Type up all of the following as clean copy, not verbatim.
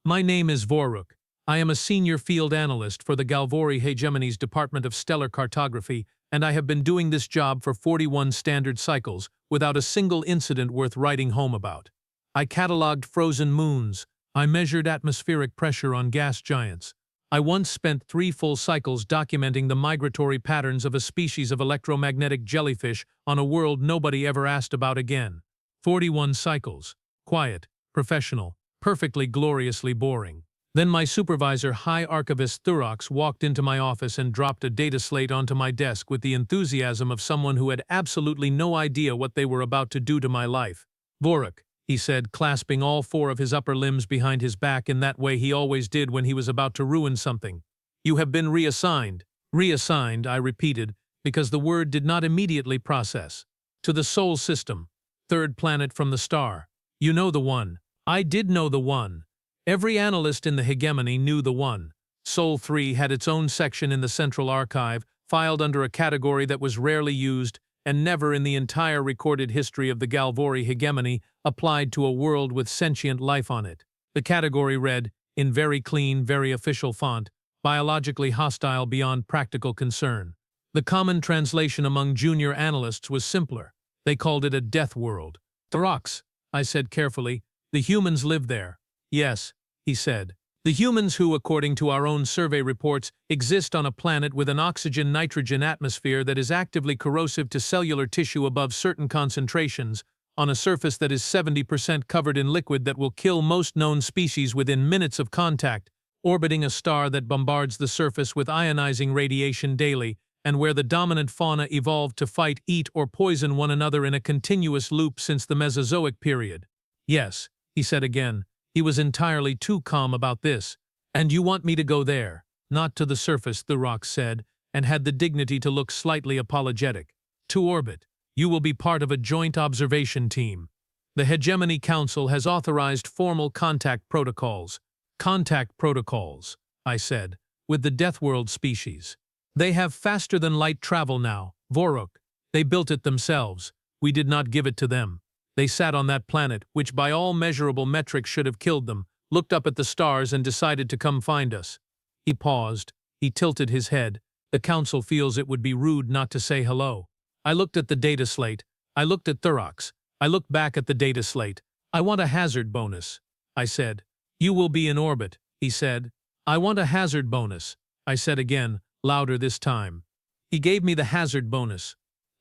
My name is Vorruk. I am a senior field analyst for the Galvori Hegemony's Department of Stellar Cartography, and I have been doing this job for 41 standard cycles without a single incident worth writing home about. I catalogued frozen moons. I measured atmospheric pressure on gas giants. I once spent 3 full cycles documenting the migratory patterns of a species of electromagnetic jellyfish on a world nobody ever asked about again. 41 cycles. Quiet, professional, perfectly gloriously boring. Then my supervisor, High Archivist Thurox, walked into my office and dropped a data slate onto my desk with the enthusiasm of someone who had absolutely no idea what they were about to do to my life. "Vorruk," he said, clasping all 4 of his upper limbs behind his back in that way he always did when he was about to ruin something. "You have been reassigned." "Reassigned," I repeated, because the word did not immediately process. "To the Sol system. 3rd planet from the star. You know the one." I did know the one. Every analyst in the Hegemony knew the one. Sol 3 had its own section in the Central Archive, filed under a category that was rarely used, and never in the entire recorded history of the Galvori Hegemony applied to a world with sentient life on it. The category read, in very clean, very official font, "Biologically hostile beyond practical concern." The common translation among junior analysts was simpler. They called it a death world. "Thurox," I said carefully, "the humans live there." "Yes," he said. "The humans who, according to our own survey reports, exist on a planet with an oxygen-nitrogen atmosphere that is actively corrosive to cellular tissue above certain concentrations, on a surface that is 70% covered in liquid that will kill most known species within minutes of contact, orbiting a star that bombards the surface with ionizing radiation daily, and where the dominant fauna evolved to fight, eat, or poison one another in a continuous loop since the Mesozoic period." "Yes," he said again. He was entirely too calm about this. "And you want me to go there?" "Not to the surface," Thurox said, and had the dignity to look slightly apologetic. "To orbit. You will be part of a joint observation team. The Hegemony Council has authorized formal contact protocols." "Contact protocols," I said, "with the Deathworld species. They have faster-than-light travel now, Vorruk. They built it themselves. We did not give it to them. They sat on that planet, which by all measurable metrics should have killed them, looked up at the stars and decided to come find us." He paused. He tilted his head. "The Council feels it would be rude not to say hello." I looked at the data slate. I looked at Thurox. I looked back at the data slate. "I want a hazard bonus," I said. "You will be in orbit," he said. "I want a hazard bonus," I said again, louder this time. He gave me the hazard bonus.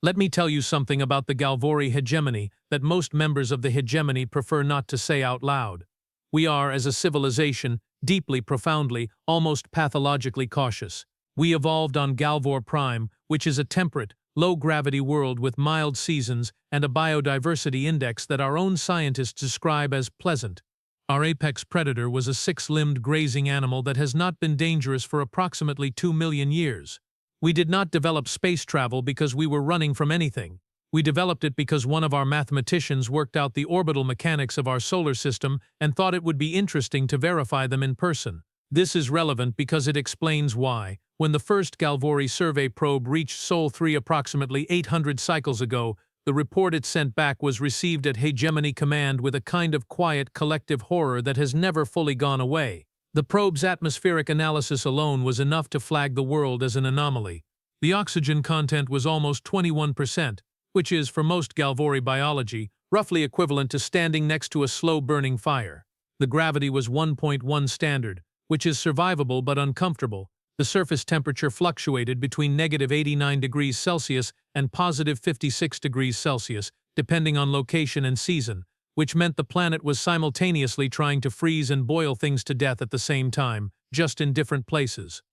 Let me tell you something about the Galvori Hegemony that most members of the Hegemony prefer not to say out loud. We are, as a civilization, deeply, profoundly, almost pathologically cautious. We evolved on Marveth-Prime, which is a temperate, low-gravity world with mild seasons and a biodiversity index that our own scientists describe as pleasant. Our apex predator was a 6-limbed grazing animal that has not been dangerous for approximately 2 million years. We did not develop space travel because we were running from anything. We developed it because one of our mathematicians worked out the orbital mechanics of our solar system and thought it would be interesting to verify them in person. This is relevant because it explains why, when the first Galvori survey probe reached Sol 3 approximately 800 cycles ago, the report it sent back was received at Hegemony Command with a kind of quiet collective horror that has never fully gone away. The probe's atmospheric analysis alone was enough to flag the world as an anomaly. The oxygen content was almost 21%, which is, for most Galvori biology, roughly equivalent to standing next to a slow-burning fire. The gravity was 1.1 standard, which is survivable but uncomfortable. The surface temperature fluctuated between -89 degrees Celsius and +56 degrees Celsius, depending on location and season, which meant the planet was simultaneously trying to freeze and boil things to death at the same time, just in different places.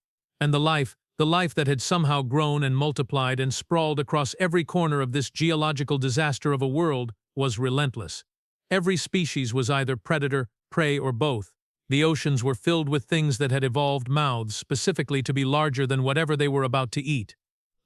And the life that had somehow grown and multiplied and sprawled across every corner of this geological disaster of a world, was relentless. Every species was either predator, prey, or both. The oceans were filled with things that had evolved mouths specifically to be larger than whatever they were about to eat.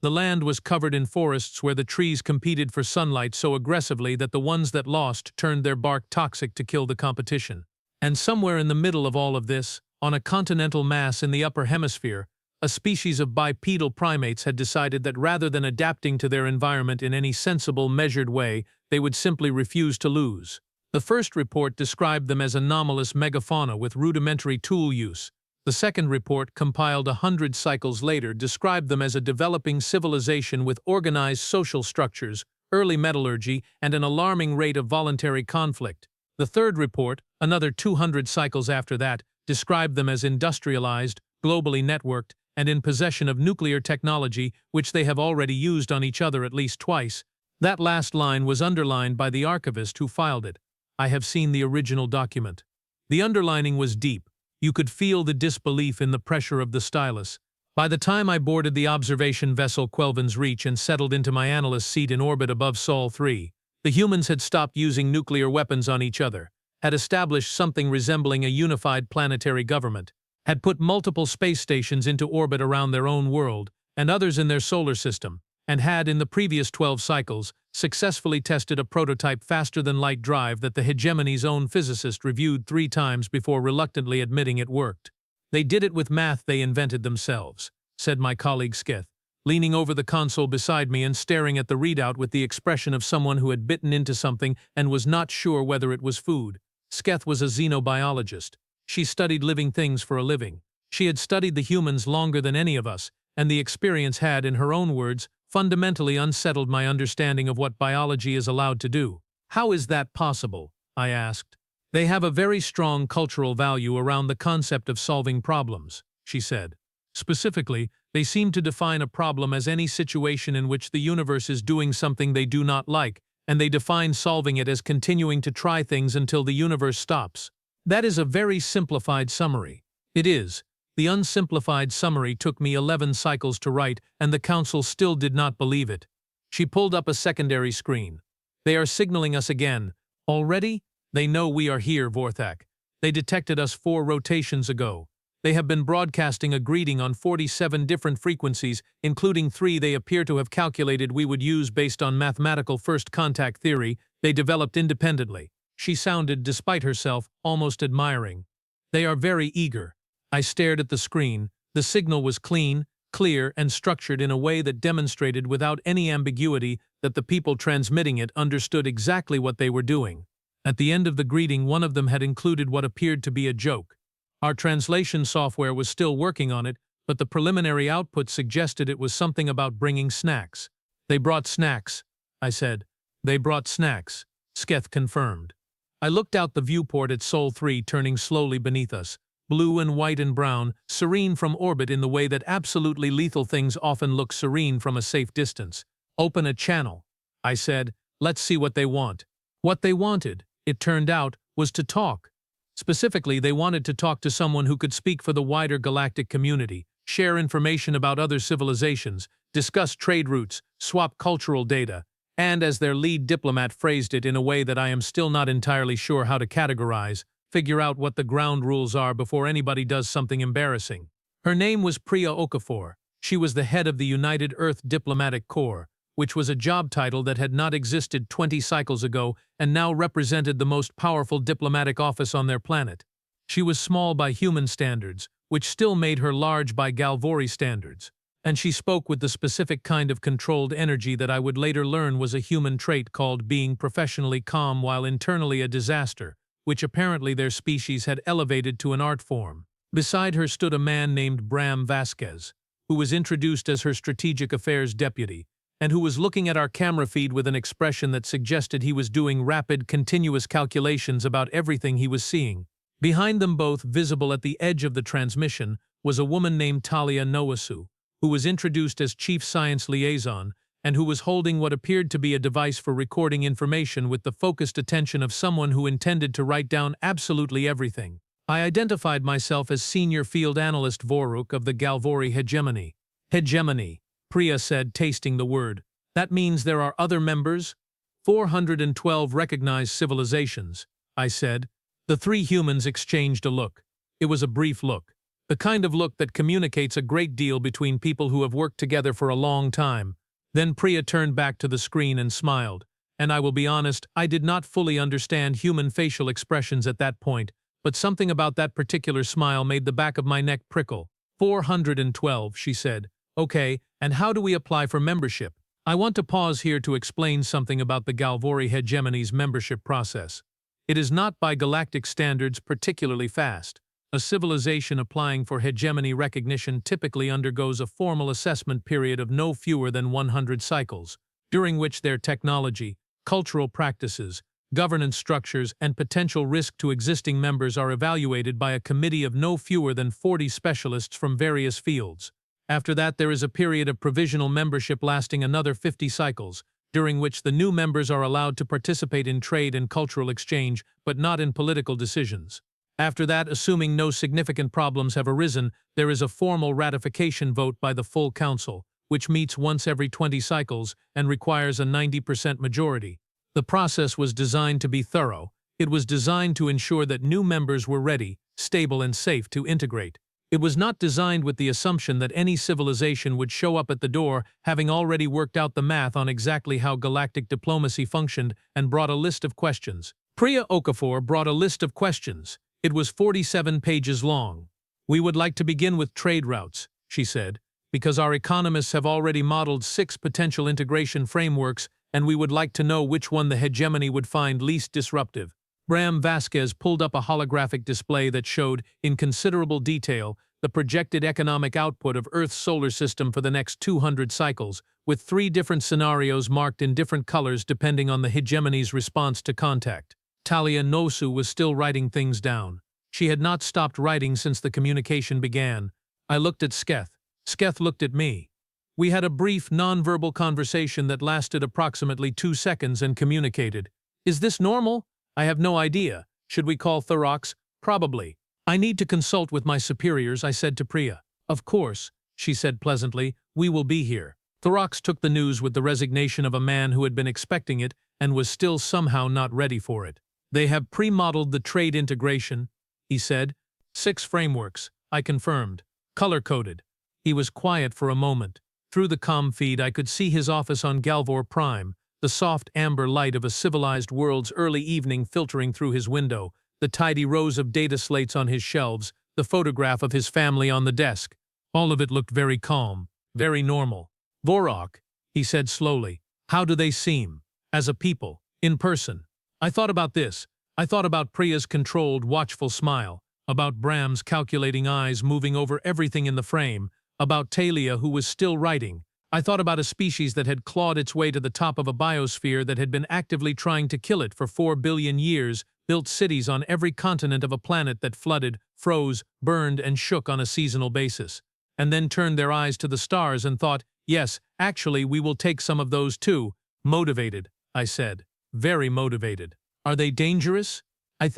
The land was covered in forests where the trees competed for sunlight so aggressively that the ones that lost turned their bark toxic to kill the competition. And somewhere in the middle of all of this, on a continental mass in the upper hemisphere, a species of bipedal primates had decided that rather than adapting to their environment in any sensible, measured way, they would simply refuse to lose. The first report described them as anomalous megafauna with rudimentary tool use. The second report, compiled 100 cycles later, described them as a developing civilization with organized social structures, early metallurgy, and an alarming rate of voluntary conflict. The third report, another 200 cycles after that, described them as industrialized, globally networked, and in possession of nuclear technology, which they have already used on each other at least twice. That last line was underlined by the archivist who filed it. I have seen the original document. The underlining was deep. You could feel the disbelief in the pressure of the stylus. By the time I boarded the observation vessel Quelvin's Reach and settled into my analyst seat in orbit above Sol 3, the humans had stopped using nuclear weapons on each other, had established something resembling a unified planetary government, had put multiple space stations into orbit around their own world and others in their solar system, and had, in the previous 12 cycles, successfully tested a prototype faster-than-light drive that the Hegemony's own physicist reviewed 3 times before reluctantly admitting it worked. They did it with math they invented themselves, said my colleague Sketh, leaning over the console beside me and staring at the readout with the expression of someone who had bitten into something and was not sure whether it was food. Sketh was a xenobiologist. She studied living things for a living. She had studied the humans longer than any of us, and the experience had, in her own words, fundamentally unsettled my understanding of what biology is allowed to do. How is that possible? I asked. They have a very strong cultural value around the concept of solving problems, she said. Specifically, they seem to define a problem as any situation in which the universe is doing something they do not like, and they define solving it as continuing to try things until the universe stops. That is a very simplified summary. It is. The unsimplified summary took me 11 cycles to write, and the council still did not believe it. She pulled up a secondary screen. They are signaling us again. Already? They know we are here, Vorruk. They detected us 4 rotations ago. They have been broadcasting a greeting on 47 different frequencies, including 3 they appear to have calculated we would use based on mathematical first contact theory they developed independently. She sounded, despite herself, almost admiring. They are very eager. I stared at the screen. The signal was clean, clear, and structured in a way that demonstrated without any ambiguity that the people transmitting it understood exactly what they were doing. At the end of the greeting, one of them had included what appeared to be a joke. Our translation software was still working on it, but the preliminary output suggested it was something about bringing snacks. They brought snacks, I said. They brought snacks, Sketh confirmed. I looked out the viewport at Sol 3 turning slowly beneath us, blue and white and brown, serene from orbit in the way that absolutely lethal things often look serene from a safe distance. Open a channel, I said. Let's see what they want. What they wanted, it turned out, was to talk. Specifically, they wanted to talk to someone who could speak for the wider galactic community, share information about other civilizations, discuss trade routes, swap cultural data, and, as their lead diplomat phrased it in a way that I am still not entirely sure how to categorize, figure out what the ground rules are before anybody does something embarrassing. Her name was Priya Okafor. She was the head of the United Earth Diplomatic Corps, which was a job title that had not existed 20 cycles ago and now represented the most powerful diplomatic office on their planet. She was small by human standards, which still made her large by Galvori standards, and she spoke with the specific kind of controlled energy that I would later learn was a human trait called being professionally calm while internally a disaster, which apparently their species had elevated to an art form. Beside her stood a man named Bram Vasquez, who was introduced as her strategic affairs deputy, and who was looking at our camera feed with an expression that suggested he was doing rapid, continuous calculations about everything he was seeing. Behind them both, visible at the edge of the transmission, was a woman named Talia Nowasu, who was introduced as Chief Science Liaison, and who was holding what appeared to be a device for recording information with the focused attention of someone who intended to write down absolutely everything. I identified myself as Senior Field Analyst Vorruk of the Galvori Hegemony. Hegemony, Priya said, tasting the word. That means there are other members? 412 recognized civilizations, I said. The 3 humans exchanged a look. It was a brief look. The kind of look that communicates a great deal between people who have worked together for a long time. Then Priya turned back to the screen and smiled, and I will be honest, I did not fully understand human facial expressions at that point, but something about that particular smile made the back of my neck prickle. 412, she said. Okay, and how do we apply for membership? I want to pause here to explain something about the Galvori Hegemony's membership process. It is not by galactic standards particularly fast. A civilization applying for hegemony recognition typically undergoes a formal assessment period of no fewer than 100 cycles, during which their technology, cultural practices, governance structures, and potential risk to existing members are evaluated by a committee of no fewer than 40 specialists from various fields. After that, there is a period of provisional membership lasting another 50 cycles, during which the new members are allowed to participate in trade and cultural exchange, but not in political decisions. After that, assuming no significant problems have arisen, there is a formal ratification vote by the full council, which meets once every 20 cycles and requires a 90% majority. The process was designed to be thorough. It was designed to ensure that new members were ready, stable, and safe to integrate. It was not designed with the assumption that any civilization would show up at the door having already worked out the math on exactly how galactic diplomacy functioned and brought a list of questions. Priya Okafor brought a list of questions. It was 47 pages long. "We would like to begin with trade routes," she said, "because our economists have already modeled 6 potential integration frameworks, and we would like to know which one the hegemony would find least disruptive." Bram Vasquez pulled up a holographic display that showed, in considerable detail, the projected economic output of Earth's solar system for the next 200 cycles, with 3 different scenarios marked in different colors depending on the hegemony's response to contact. Talia Nosu was still writing things down. She had not stopped writing since the communication began. I looked at Sketh. Sketh looked at me. We had a brief, non-verbal conversation that lasted approximately 2 seconds and communicated. "Is this normal? I have no idea. Should we call Thorax? Probably. I need to consult with my superiors," I said to Priya. "Of course," she said pleasantly, "we will be here." Thorax took the news with the resignation of a man who had been expecting it and was still somehow not ready for it. "They have pre-modeled the trade integration," he said. 6 frameworks, I confirmed. Color-coded. He was quiet for a moment. Through the comm feed I could see his office on Galvori-Prime, the soft amber light of a civilized world's early evening filtering through his window, the tidy rows of data slates on his shelves, the photograph of his family on the desk. All of it looked very calm, very normal. "Vorruk," he said slowly. "How do they seem? As a people, in person?" I thought about this. I thought about Priya's controlled, watchful smile, about Bram's calculating eyes moving over everything in the frame, about Talia who was still writing. I thought about a species that had clawed its way to the top of a biosphere that had been actively trying to kill it for 4 billion years, built cities on every continent of a planet that flooded, froze, burned, and shook on a seasonal basis. And then turned their eyes to the stars and thought, "Yes, actually we will take some of those too." "Motivated," I said. "Very motivated." "Are they dangerous?" I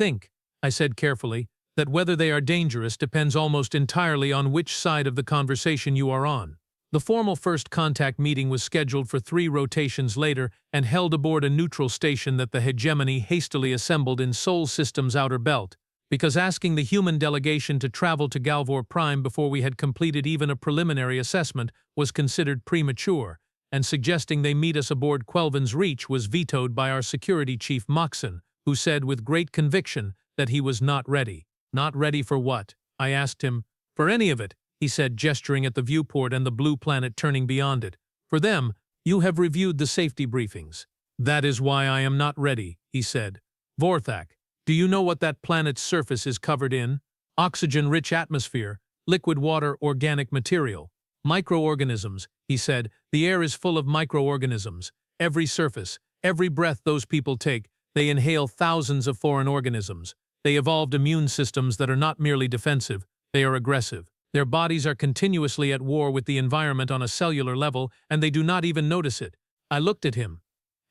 said carefully, "that whether they are dangerous depends almost entirely on which side of the conversation you are on." The formal first contact meeting was scheduled for 3 rotations later and held aboard a neutral station that the hegemony hastily assembled in Sol System's outer belt, because asking the human delegation to travel to Galvori-Prime before we had completed even a preliminary assessment was considered premature, and suggesting they meet us aboard Quelvin's Reach was vetoed by our security chief Moxon, who said with great conviction that he was not ready. "Not ready for what?" I asked him. "For any of it," he said, gesturing at the viewport and the blue planet turning beyond it. "For them, you have reviewed the safety briefings." "That is why I am not ready," he said. "Vorthak, do you know what that planet's surface is covered in? Oxygen-rich atmosphere, liquid water, organic material. Microorganisms," he said. "The air is full of microorganisms. Every surface, every breath those people take, they inhale thousands of foreign organisms. They evolved immune systems that are not merely defensive, they are aggressive. Their bodies are continuously at war with the environment on a cellular level, and they do not even notice it." I looked at him.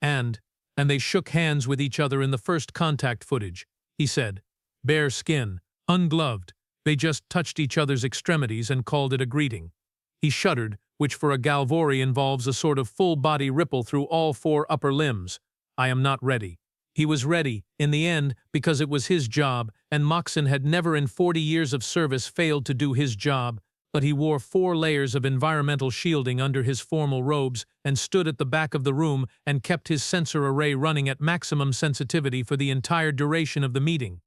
And they shook hands with each other in the first contact footage," he said. "Bare skin, ungloved. They just touched each other's extremities and called it a greeting." He shuddered, which for a Galvori involves a sort of full-body ripple through all 4 upper limbs. "I am not ready." He was ready, in the end, because it was his job, and Moxon had never in 40 years of service failed to do his job, but he wore 4 layers of environmental shielding under his formal robes and stood at the back of the room and kept his sensor array running at maximum sensitivity for the entire duration of the meeting.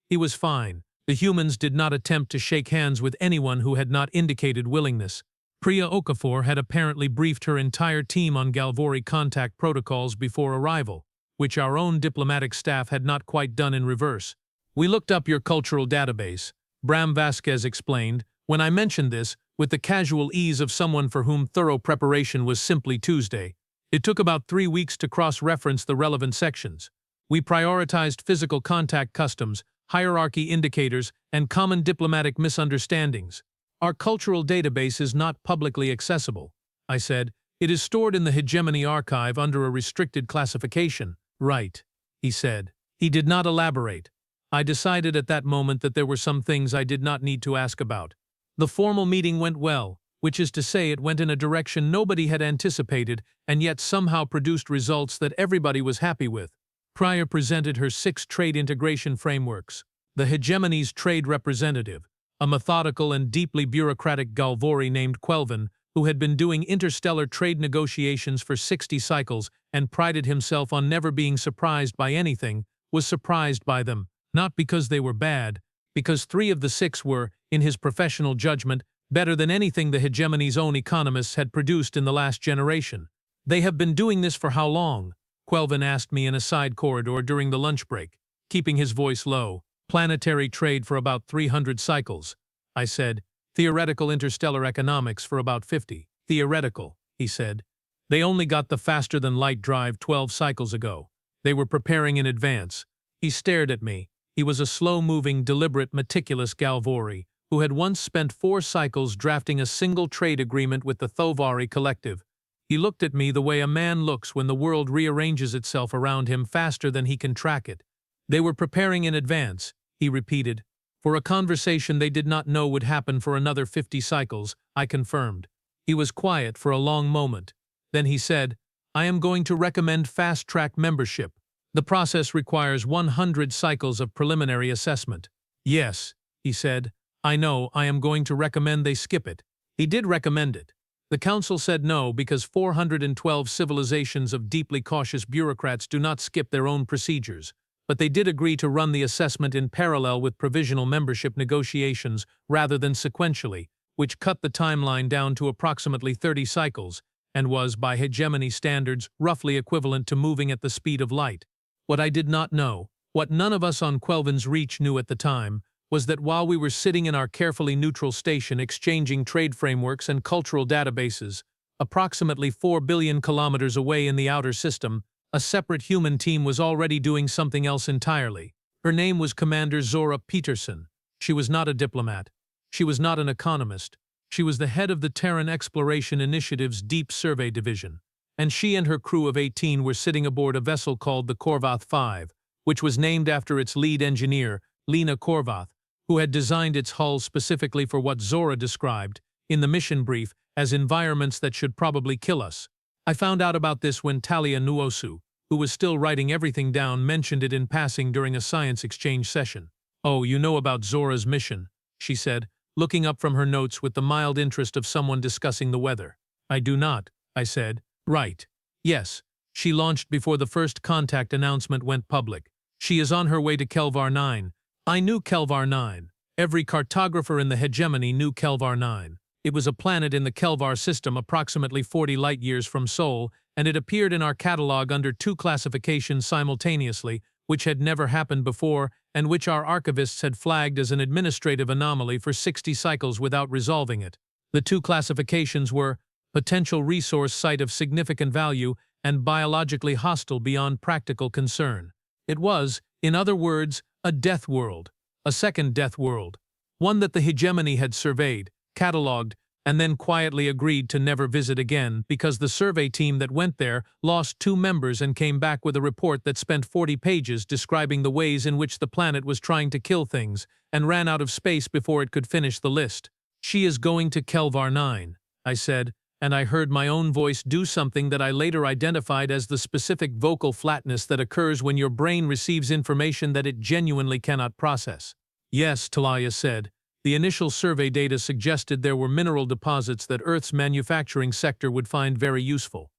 He was fine. The humans did not attempt to shake hands with anyone who had not indicated willingness. Priya Okafor had apparently briefed her entire team on Galvori contact protocols before arrival. which our own diplomatic staff had not quite done in reverse. We looked up your cultural database, Bram Vasquez explained, when I mentioned this, with the casual ease of someone for whom thorough preparation was simply Tuesday. It took about 3 weeks to cross-reference the relevant sections. We prioritized physical contact customs, hierarchy indicators, and common diplomatic misunderstandings. Our cultural database is not publicly accessible, I said. It is stored in the Hegemony archive under a restricted classification. Right, he said. He did not elaborate. I decided at that moment that there were some things I did not need to ask about. The formal meeting went well, which is to say it went in a direction nobody had anticipated and yet somehow produced results that everybody was happy with. Priya presented her 6 trade integration frameworks. The Hegemony's trade representative, a methodical and deeply bureaucratic Galvori named Quelvin, who had been doing interstellar trade negotiations for 60 cycles and prided himself on never being surprised by anything, was surprised by them, not because they were bad, because 3 of the 6 were, in his professional judgment, better than anything the Hegemony's own economists had produced in the last generation. They have been doing this for how long? Quelvin asked me in a side corridor during the lunch break, keeping his voice low. Planetary trade for about 300 cycles, I said. Theoretical interstellar economics for about 50. Theoretical, he said. They only got the faster-than-light drive 12 cycles ago. They were preparing in advance. He stared at me. He was a slow-moving, deliberate, meticulous Galvori, who had once spent 4 cycles drafting a single trade agreement with the Thovari Collective. He looked at me the way a man looks when the world rearranges itself around him faster than he can track it. They were preparing in advance, he repeated. For a conversation they did not know would happen for another 50 cycles, I confirmed. He was quiet for a long moment. Then he said, I am going to recommend fast-track membership. The process requires 100 cycles of preliminary assessment. Yes, he said, I know, I am going to recommend they skip it. He did recommend it. The council said no because 412 civilizations of deeply cautious bureaucrats do not skip their own procedures. But they did agree to run the assessment in parallel with provisional membership negotiations rather than sequentially, which cut the timeline down to approximately 30 cycles, and was, by hegemony standards, roughly equivalent to moving at the speed of light. What I did not know, what none of us on Quelvin's reach knew at the time, was that while we were sitting in our carefully neutral station exchanging trade frameworks and cultural databases, approximately 4 billion kilometers away in the outer system, a separate human team was already doing something else entirely. Her name was Commander Zora Pietersen. She was not a diplomat. She was not an economist. She was the head of the Terran Exploration Initiative's Deep Survey Division, and she and her crew of 18 were sitting aboard a vessel called the Korvath-5, which was named after its lead engineer, Lena Korvath, who had designed its hull specifically for what Zora described, in the mission brief, as environments that should probably kill us. I found out about this when Talia Nuosu, who was still writing everything down, mentioned it in passing during a science exchange session. Oh, you know about Zora's mission, she said, looking up from her notes with the mild interest of someone discussing the weather. I do not, I said. Right. Yes. She launched before the first contact announcement went public. She is on her way to Kelvar 9. I knew Kelvar 9. Every cartographer in the Hegemony knew Kelvar 9. It was a planet in the Kelvar system approximately 40 light-years from Sol, and it appeared in our catalog under 2 classifications simultaneously, which had never happened before and which our archivists had flagged as an administrative anomaly for 60 cycles without resolving it. The 2 classifications were potential resource site of significant value and biologically hostile beyond practical concern. It was, in other words, a death world, a second death world, one that the Hegemony had surveyed, catalogued, and then quietly agreed to never visit again because the survey team that went there lost 2 members and came back with a report that spent 40 pages describing the ways in which the planet was trying to kill things and ran out of space before it could finish the list. She is going to Kelvar 9, I said, and I heard my own voice do something that I later identified as the specific vocal flatness that occurs when your brain receives information that it genuinely cannot process. Yes, Talia said. The initial survey data suggested there were mineral deposits that Earth's manufacturing sector would find very useful.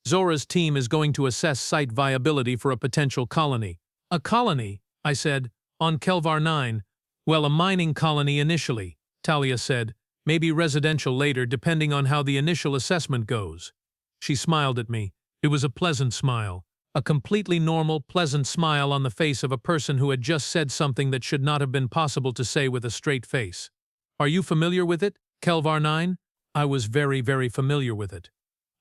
Zora's team is going to assess site viability for a potential colony. A colony, I said, on Kelvar 9. Well, a mining colony initially, Talia said. Maybe residential later depending on how the initial assessment goes. She smiled at me. It was a pleasant smile, A completely normal, pleasant smile on the face of a person who had just said something that should not have been possible to say with a straight face. Are you familiar with it, Kelvar 9? I was very familiar with it.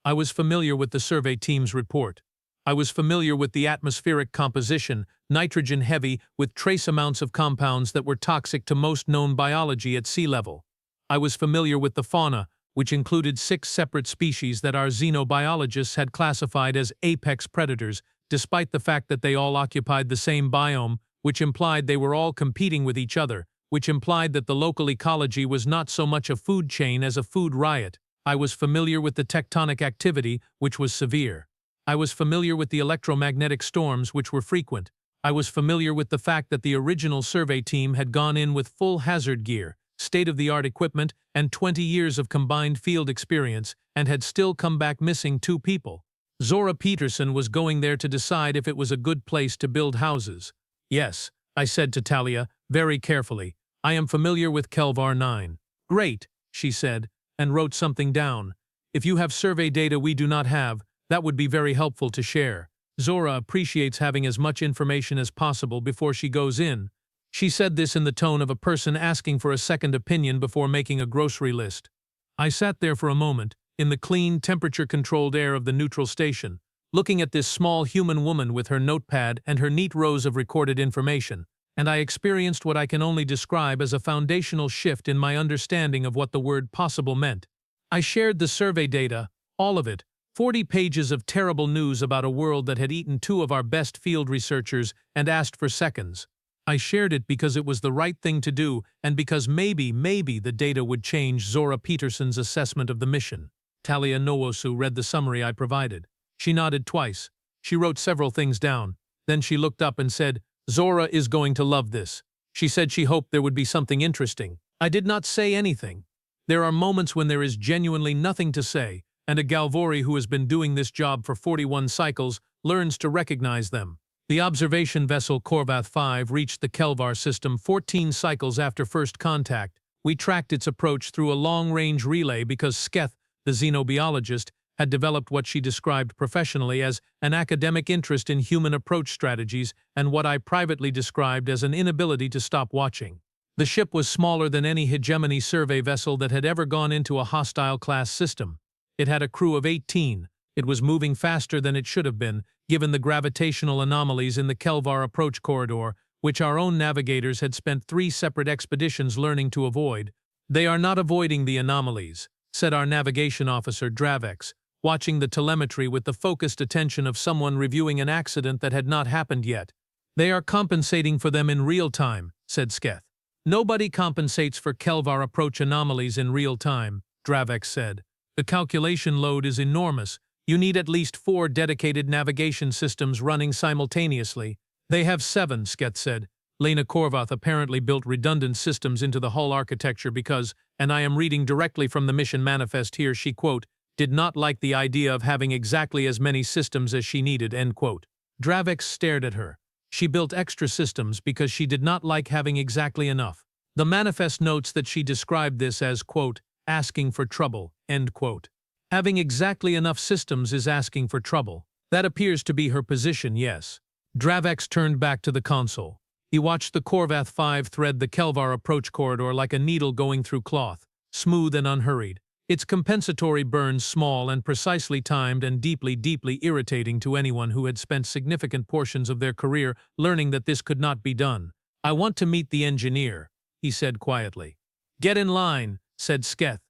I was familiar with the survey team's report. I was familiar with the atmospheric composition, nitrogen-heavy, with trace amounts of compounds that were toxic to most known biology at sea level. I was familiar with the fauna, which included 6 separate species that our xenobiologists had classified as apex predators, despite the fact that they all occupied the same biome, which implied they were all competing with each other, which implied that the local ecology was not so much a food chain as a food riot. I was familiar with the tectonic activity, which was severe. I was familiar with the electromagnetic storms, which were frequent. I was familiar with the fact that the original survey team had gone in with full hazard gear, state-of-the-art equipment, and 20 years of combined field experience, and had still come back missing 2 people. Zora Pietersen was going there to decide if it was a good place to build houses. Yes, I said to Talia, very carefully, I am familiar with Kelvar 9. Great, she said, and wrote something down. If you have survey data we do not have, that would be very helpful to share. Zora appreciates having as much information as possible before she goes in. She said this in the tone of a person asking for a second opinion before making a grocery list. I sat there for a moment, in the clean, temperature-controlled air of the neutral station, looking at this small human woman with her notepad and her neat rows of recorded information, and I experienced what I can only describe as a foundational shift in my understanding of what the word possible meant. I shared the survey data, all of it, 40 pages of terrible news about a world that had eaten 2 of our best field researchers and asked for seconds. I shared it because it was the right thing to do and because maybe the data would change Zora Pietersen's assessment of the mission. Talia Noosu read the summary I provided. She nodded twice. She wrote several things down. Then she looked up and said, Zora is going to love this. She said she hoped there would be something interesting. I did not say anything. There are moments when there is genuinely nothing to say, and a Galvori who has been doing this job for 41 cycles learns to recognize them. The observation vessel Marveth-Prime reached the Kelvar system 14 cycles after first contact. We tracked its approach through a long-range relay because Sketh, the xenobiologist, had developed what she described professionally as an academic interest in human approach strategies and what I privately described as an inability to stop watching. The ship was smaller than any hegemony survey vessel that had ever gone into a hostile class system. It had a crew of 18. It was moving faster than it should have been, given the gravitational anomalies in the Kelvar approach corridor, which our own navigators had spent 3 separate expeditions learning to avoid. They are not avoiding the anomalies, said our navigation officer Dravex, watching the telemetry with the focused attention of someone reviewing an accident that had not happened yet. They are compensating for them in real time, said Sketh. Nobody compensates for Kelvar approach anomalies in real time, Dravex said. The calculation load is enormous. You need at least 4 dedicated navigation systems running simultaneously. They have 7, Sketh said. Lena Korvath apparently built redundant systems into the hull architecture because, and I am reading directly from the mission manifest here, she, quote, did not like the idea of having exactly as many systems as she needed, end quote. Dravex stared at her. She built extra systems because she did not like having exactly enough. The manifest notes that she described this as, quote, asking for trouble, end quote. Having exactly enough systems is asking for trouble. That appears to be her position, yes. Dravex turned back to the console. He watched the Marveth-Prime thread the Kelvar approach corridor like a needle going through cloth, smooth and unhurried. Its compensatory burns small and precisely timed and deeply irritating to anyone who had spent significant portions of their career learning that this could not be done. I want to meet the engineer, he said quietly. Get in line, said Sketh.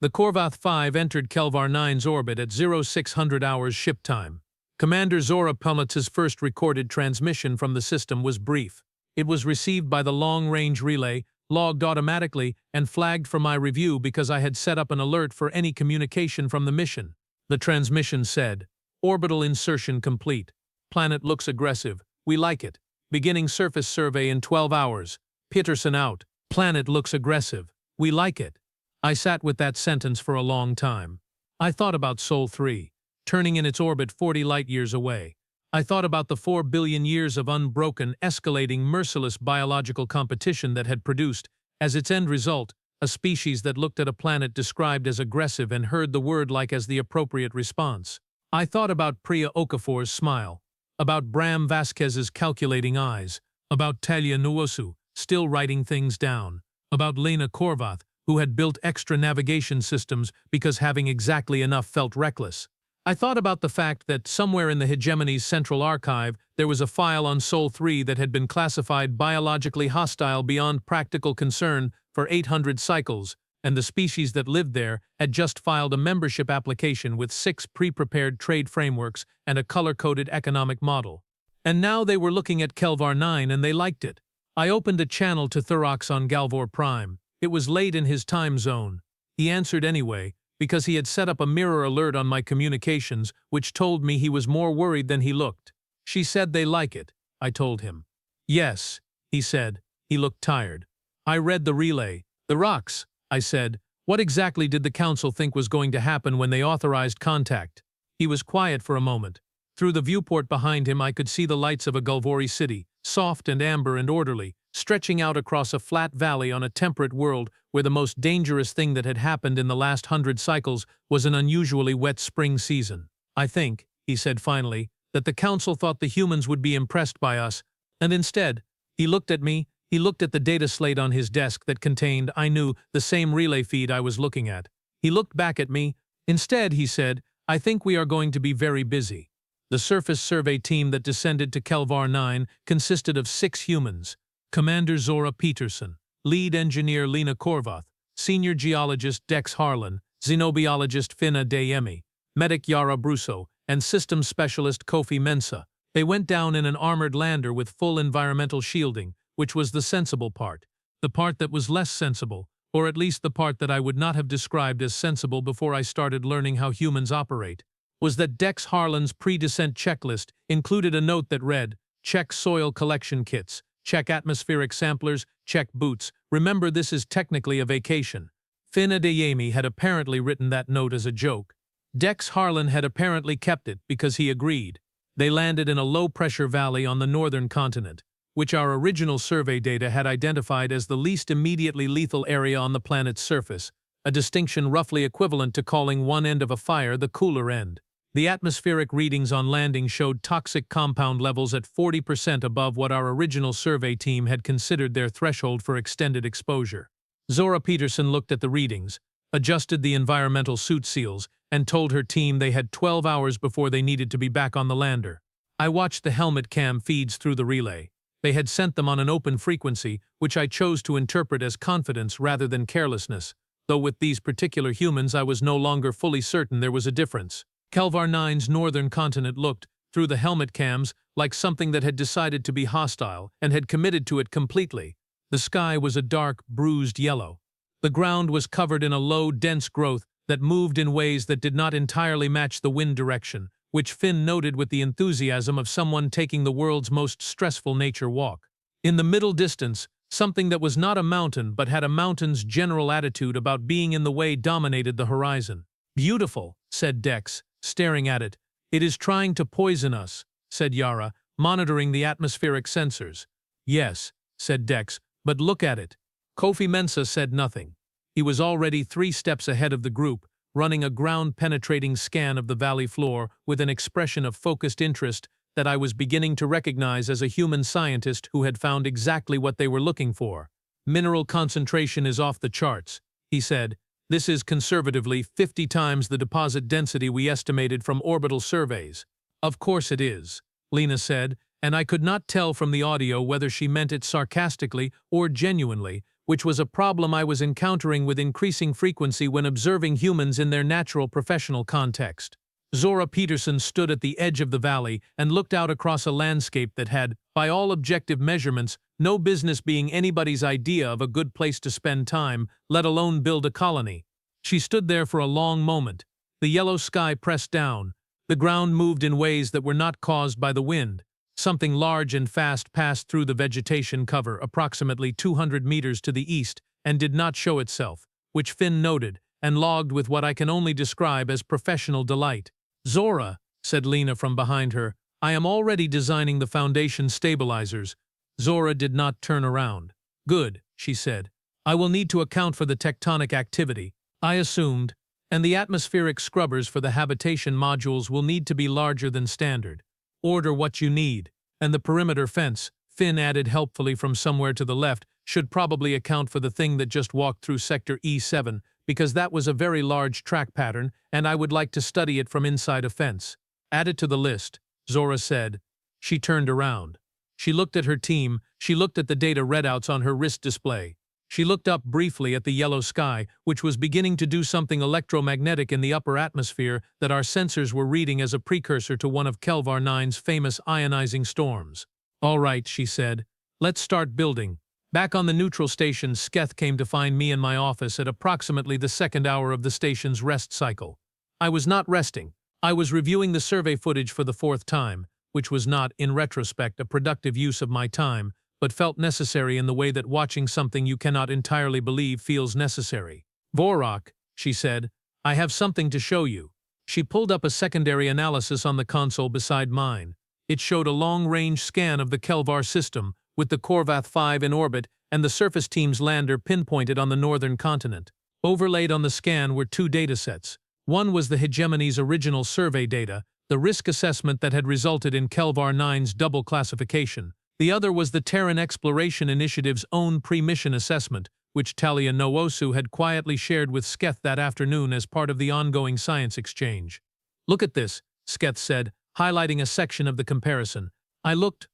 The Marveth-Prime entered Kelvar 9's orbit at 0600 hours ship time. Commander Zora Pietersen's first recorded transmission from the system was brief. It was received by the long-range relay, logged automatically, and flagged for my review because I had set up an alert for any communication from the mission. The transmission said, orbital insertion complete. Planet looks aggressive. We like it. Beginning surface survey in 12 hours. Pietersen out. Planet looks aggressive. We like it. I sat with that sentence for a long time. I thought about Sol 3, turning in its orbit 40 light-years away. I thought about the 4 billion years of unbroken, escalating, merciless biological competition that had produced, as its end result, a species that looked at a planet described as aggressive and heard the word like as the appropriate response. I thought about Priya Okafor's smile. about Bram Vasquez's calculating eyes, about Talia Nuosu, still writing things down, about Lena Korvath, who had built extra navigation systems because having exactly enough felt reckless. I thought about the fact that somewhere in the Hegemony's central archive there was a file on Sol 3 that had been classified biologically hostile beyond practical concern for 800 cycles, and the species that lived there had just filed a membership application with 6 pre-prepared trade frameworks and a color-coded economic model. And now they were looking at Kelvar 9 and they liked it. I opened a channel to Thurox on Galvor-Prime. It was late in his time zone. He answered anyway, because he had set up a mirror alert on my communications which told me he was more worried than he looked. She said they like it, I told him. Yes, he said. He looked tired. I read the relay. The rocks, I said. What exactly did the council think was going to happen when they authorized contact? He was quiet for a moment. Through the viewport behind him I could see the lights of a Galvori city, soft and amber and orderly, stretching out across a flat valley on a temperate world where the most dangerous thing that had happened in the last 100 cycles was an unusually wet spring season. I think, he said finally, that the council thought the humans would be impressed by us, and instead, he looked at me, he looked at the data slate on his desk that contained, I knew, the same relay feed I was looking at. He looked back at me. Instead, he said, I think we are going to be very busy. The surface survey team that descended to Kelvar 9 consisted of 6 humans: Commander Zora Pietersen, lead engineer Lena Korvath, senior geologist Dex Harlan, xenobiologist Finn Adeyemi, medic Yara Brusso, and systems specialist Kofi Mensah. They went down in an armored lander with full environmental shielding, which was the sensible part. The part that was less sensible, or at least the part that I would not have described as sensible before I started learning how humans operate, was that Dex Harlan's pre-descent checklist included a note that read, check soil collection kits, check atmospheric samplers, check boots. Remember, this is technically a vacation. Finn Adeyemi had apparently written that note as a joke. Dex Harlan had apparently kept it because he agreed. They landed in a low-pressure valley on the northern continent, which our original survey data had identified as the least immediately lethal area on the planet's surface, a distinction roughly equivalent to calling one end of a fire the cooler end. The atmospheric readings on landing showed toxic compound levels at 40% above what our original survey team had considered their threshold for extended exposure. Zora Pietersen looked at the readings, adjusted the environmental suit seals, and told her team they had 12 hours before they needed to be back on the lander. I watched the helmet cam feeds through the relay. They had sent them on an open frequency, which I chose to interpret as confidence rather than carelessness, though with these particular humans I was no longer fully certain there was a difference. Kelvar 9's northern continent looked, through the helmet cams, like something that had decided to be hostile and had committed to it completely. The sky was a dark, bruised yellow. The ground was covered in a low, dense growth that moved in ways that did not entirely match the wind direction, which Finn noted with the enthusiasm of someone taking the world's most stressful nature walk. In the middle distance, something that was not a mountain but had a mountain's general attitude about being in the way dominated the horizon. Beautiful, said Dex, staring at it. It is trying to poison us, said Yara, monitoring the atmospheric sensors. Yes, said Dex, but look at it. Kofi Mensah said nothing. He was already 3 steps ahead of the group, running a ground-penetrating scan of the valley floor with an expression of focused interest that I was beginning to recognize as a human scientist who had found exactly what they were looking for. Mineral concentration is off the charts, he said. This is conservatively 50 times the deposit density we estimated from orbital surveys. Of course it is, Lena said, and I could not tell from the audio whether she meant it sarcastically or genuinely, which was a problem I was encountering with increasing frequency when observing humans in their natural professional context. Zora Pietersen stood at the edge of the valley and looked out across a landscape that had, by all objective measurements, no business being anybody's idea of a good place to spend time, let alone build a colony. She stood there for a long moment. The yellow sky pressed down. The ground moved in ways that were not caused by the wind. Something large and fast passed through the vegetation cover approximately 200 meters to the east and did not show itself, which Finn noted and logged with what I can only describe as professional delight. Zora, said Lena from behind her, I am already designing the foundation stabilizers. Zora did not turn around. Good, she said. I will need to account for the tectonic activity, I assumed, and the atmospheric scrubbers for the habitation modules will need to be larger than standard. Order what you need. And the perimeter fence, Finn added helpfully from somewhere to the left, should probably account for the thing that just walked through Sector E7, because that was a very large track pattern, and I would like to study it from inside a fence. Add it to the list, Zora said. She turned around. She looked at her team, she looked at the data readouts on her wrist display. She looked up briefly at the yellow sky, which was beginning to do something electromagnetic in the upper atmosphere that our sensors were reading as a precursor to one of Kelvar 9's famous ionizing storms. All right, she said. Let's start building. Back on the neutral station, Sketh came to find me in my office at approximately the second hour of the station's rest cycle. I was not resting. I was reviewing the survey footage for the fourth time, which was not, in retrospect, a productive use of my time, but felt necessary in the way that watching something you cannot entirely believe feels necessary. Vorruk, she said, I have something to show you. She pulled up a secondary analysis on the console beside mine. It showed a long-range scan of the Kelvar system, with the Marveth-Prime in orbit and the surface team's lander pinpointed on the northern continent. Overlaid on the scan were two datasets. One was the Hegemony's original survey data, the risk assessment that had resulted in Kelvar 9's double classification. The other was the Terran Exploration Initiative's own pre-mission assessment, which Talia Noosu had quietly shared with Sketh that afternoon as part of the ongoing science exchange. Look at this, Sketh said, highlighting a section of the comparison. I looked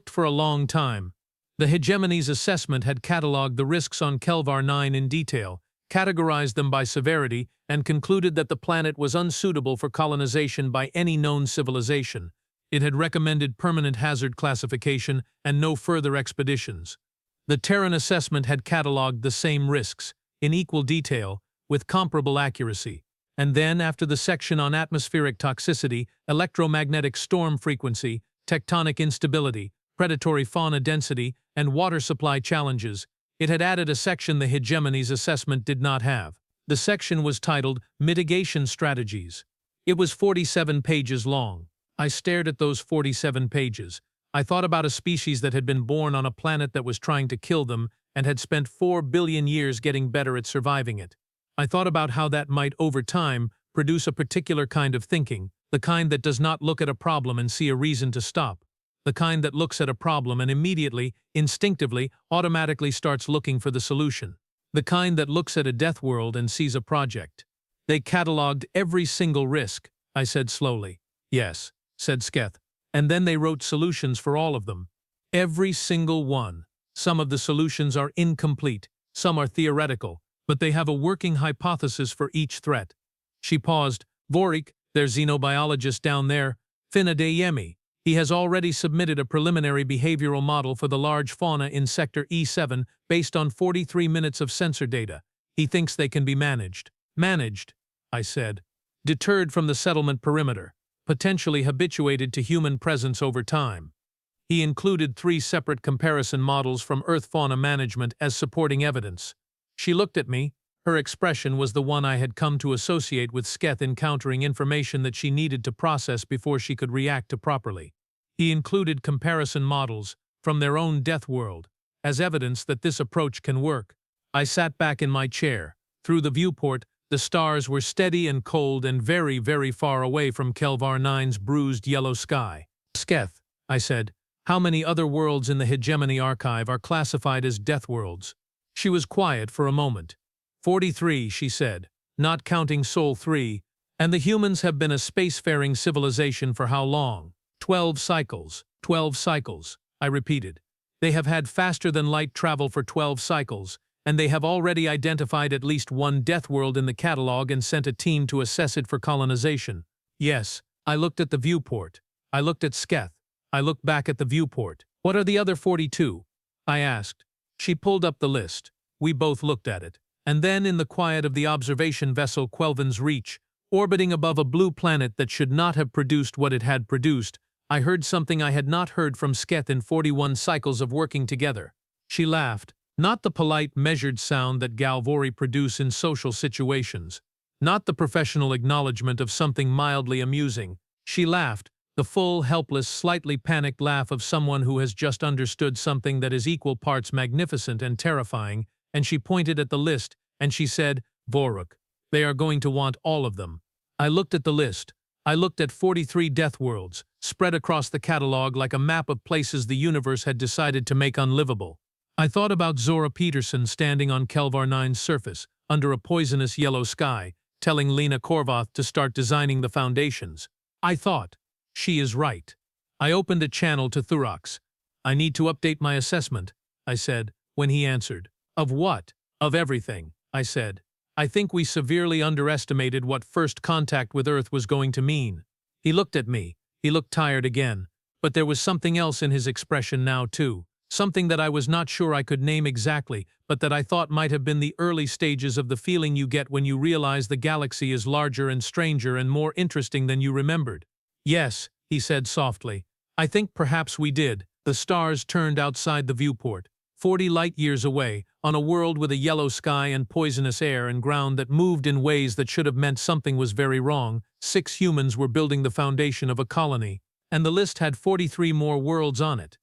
for a long time. The Hegemony's assessment had catalogued the risks on Kelvar 9 in detail, categorized them by severity, and concluded that the planet was unsuitable for colonization by any known civilization. It had recommended permanent hazard classification and no further expeditions. The Terran assessment had catalogued the same risks, in equal detail, with comparable accuracy. And then, after the section on atmospheric toxicity, electromagnetic storm frequency, tectonic instability, predatory fauna density, and water supply challenges, it had added a section the Hegemony's assessment did not have. The section was titled Mitigation Strategies. It was 47 pages long. I stared at those 47 pages. I thought about a species that had been born on a planet that was trying to kill them and had spent 4 billion years getting better at surviving it. I thought about how that might, over time, produce a particular kind of thinking, the kind that does not look at a problem and see a reason to stop, the kind that looks at a problem and immediately, instinctively, automatically starts looking for the solution, the kind that looks at a Deathworld and sees a project. They catalogued every single risk, I said slowly. Yes, said Sketh, and then they wrote solutions for all of them. Every single one. Some of the solutions are incomplete, some are theoretical, but they have a working hypothesis for each threat. She paused. Vorruk, their xenobiologist down there, Finn Adeyemi. He has already submitted a preliminary behavioral model for the large fauna in Sector E7 based on 43 minutes of sensor data. He thinks they can be managed. Managed, I said. Deterred from the settlement perimeter. Potentially habituated to human presence over time. He included 3 separate comparison models from Earth fauna management as supporting evidence. She looked at me. Her expression was the one I had come to associate with Sketh encountering information that she needed to process before she could react to properly. He included comparison models from their own Deathworld as evidence that this approach can work. I sat back in my chair. Through the viewport, the stars were steady and cold and very, very far away from Kelvar 9's bruised yellow sky. Sketh, I said, how many other worlds in the Hegemony archive are classified as Deathworlds? She was quiet for a moment. 43, she said, not counting Sol 3, and the humans have been a spacefaring civilization for how long? 12 cycles, 12 cycles, I repeated. They have had faster-than-light travel for 12 cycles, and they have already identified at least one Deathworld in the catalog and sent a team to assess it for colonization. Yes, I looked at the viewport. I looked at Sketh. I looked back at the viewport. What are the other 42? I asked. She pulled up the list. We both looked at it. And then, in the quiet of the observation vessel Quelvin's Reach, orbiting above a blue planet that should not have produced what it had produced, I heard something I had not heard from Sketh in 41 cycles of working together. She laughed. Not the polite, measured sound that Galvori produce in social situations. Not the professional acknowledgement of something mildly amusing. She laughed, the full, helpless, slightly panicked laugh of someone who has just understood something that is equal parts magnificent and terrifying, and she pointed at the list, and she said, Vorruk, they are going to want all of them. I looked at the list. I looked at 43 Deathworlds, spread across the catalog like a map of places the universe had decided to make unlivable. I thought about Zora Pietersen standing on Kelvar 9's surface, under a poisonous yellow sky, telling Lena to start designing the foundations. I thought, she is right. I opened a channel to Thurox. I need to update my assessment, I said, when he answered. Of what? Of everything, I said. I think we severely underestimated what first contact with Earth was going to mean. He looked at me. He looked tired again. But there was something else in his expression now, too. Something that I was not sure I could name exactly, but that I thought might have been the early stages of the feeling you get when you realize the galaxy is larger and stranger and more interesting than you remembered. Yes, he said softly. I think perhaps we did. The stars turned outside the viewport, 40 light-years away, on a world with a yellow sky and poisonous air and ground that moved in ways that should have meant something was very wrong. 6 humans were building the foundation of a colony, and the list had 43 more worlds on it.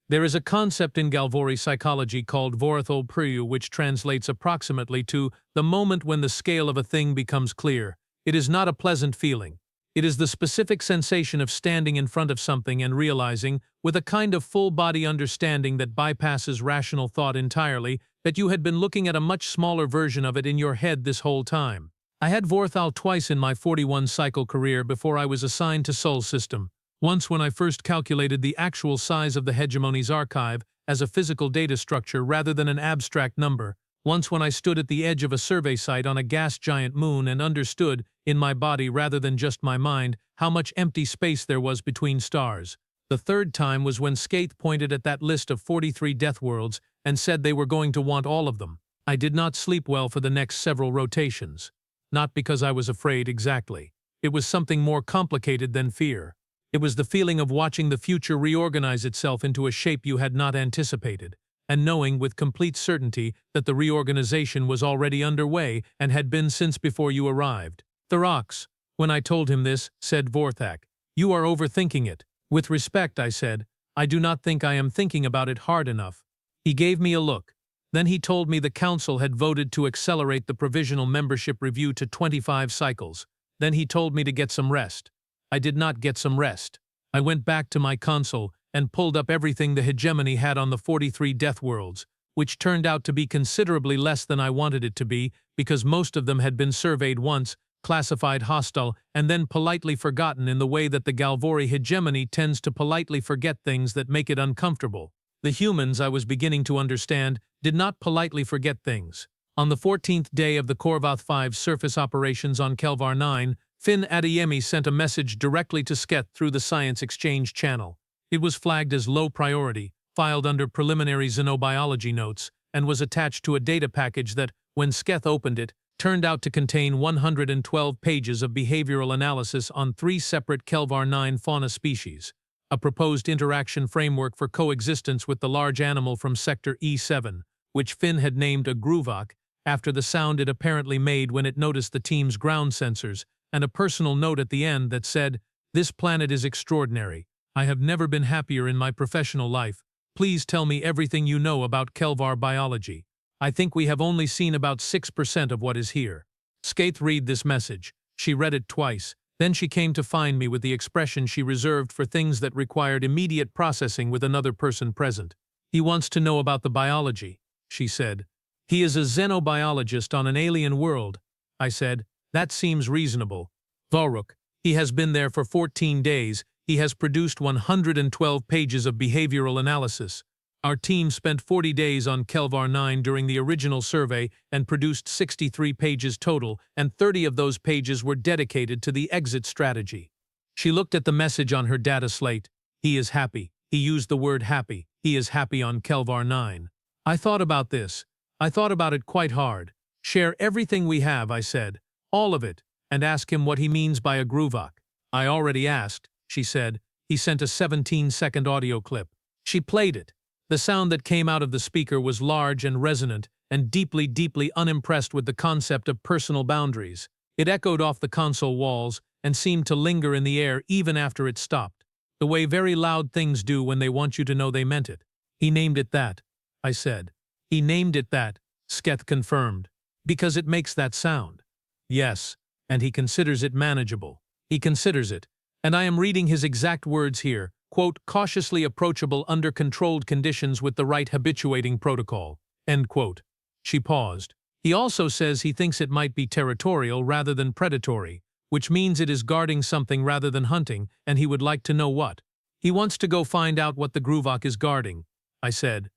There is a concept in Galvori psychology called Vorruk, which translates approximately to the moment when the scale of a thing becomes clear. It is not a pleasant feeling. It is the specific sensation of standing in front of something and realizing, with a kind of full-body understanding that bypasses rational thought entirely, that you had been looking at a much smaller version of it in your head this whole time. I had Vorthal twice in my 41-cycle career before I was assigned to Sol System. Once when I first calculated the actual size of the Hegemony's archive as a physical data structure rather than an abstract number. Once when I stood at the edge of a survey site on a gas-giant moon and understood, in my body rather than just my mind, how much empty space there was between stars. The third time was when Skaith pointed at that list of 43 Deathworlds and said they were going to want all of them. I did not sleep well for the next several rotations. Not because I was afraid exactly. It was something more complicated than fear. It was the feeling of watching the future reorganize itself into a shape you had not anticipated, and knowing with complete certainty that the reorganization was already underway and had been since before you arrived. Thurox, when I told him this, said Vorthak, you are overthinking it. With respect, I said, I do not think I am thinking about it hard enough. He gave me a look. Then he told me the council had voted to accelerate the provisional membership review to 25 cycles. Then he told me to get some rest. I did not get some rest. I went back to my console and pulled up everything the Hegemony had on the 43 Deathworlds, which turned out to be considerably less than I wanted it to be because most of them had been surveyed once, classified hostile, and then politely forgotten in the way that the Galvori Hegemony tends to politely forget things that make it uncomfortable. The humans, I was beginning to understand, did not politely forget things. On the 14th day of the Korvath 5 surface operations on Kelvar 9, Finn Adeyemi sent a message directly to Sketh through the Science Exchange channel. It was flagged as low priority, filed under preliminary xenobiology notes, and was attached to a data package that, when Sketh opened it, turned out to contain 112 pages of behavioral analysis on 3 separate Kelvar 9 fauna species, a proposed interaction framework for coexistence with the large animal from Sector E7, which Finn had named a Gruvak, after the sound it apparently made when it noticed the team's ground sensors, and a personal note at the end that said, "This planet is extraordinary. I have never been happier in my professional life. Please tell me everything you know about Kelvar biology. I think we have only seen about 6% of what is here." Skaith read this message. She read it twice. Then she came to find me with the expression she reserved for things that required immediate processing with another person present. "He wants to know about the biology," she said. "He is a xenobiologist on an alien world," I said. "That seems reasonable." "Vorruk. He has been there for 14 days. He has produced 112 pages of behavioral analysis. Our team spent 40 days on Kelvar 9 during the original survey and produced 63 pages total, and 30 of those pages were dedicated to the exit strategy." She looked at the message on her data slate. "He is happy." He used the word happy. "He is happy on Kelvar 9. I thought about this. I thought about it quite hard. "Share everything we have," I said. "All of it, and ask him what he means by a Gruvak." "I already asked," she said. He sent a 17-second audio clip. She played it. The sound that came out of the speaker was large and resonant, and deeply, deeply unimpressed with the concept of personal boundaries. It echoed off the console walls and seemed to linger in the air even after it stopped, the way very loud things do when they want you to know they meant it. "He named it that," I said. "He named it that," Sketh confirmed. "Because it makes that sound." "Yes, and he considers it manageable. He considers it, and I am reading his exact words here, quote, cautiously approachable under controlled conditions with the right habituating protocol, end quote. She paused. He also says he thinks it might be territorial rather than predatory, which means it is guarding something rather than hunting, and he would like to know what. He wants to go find out what the Gruvak is guarding, I said.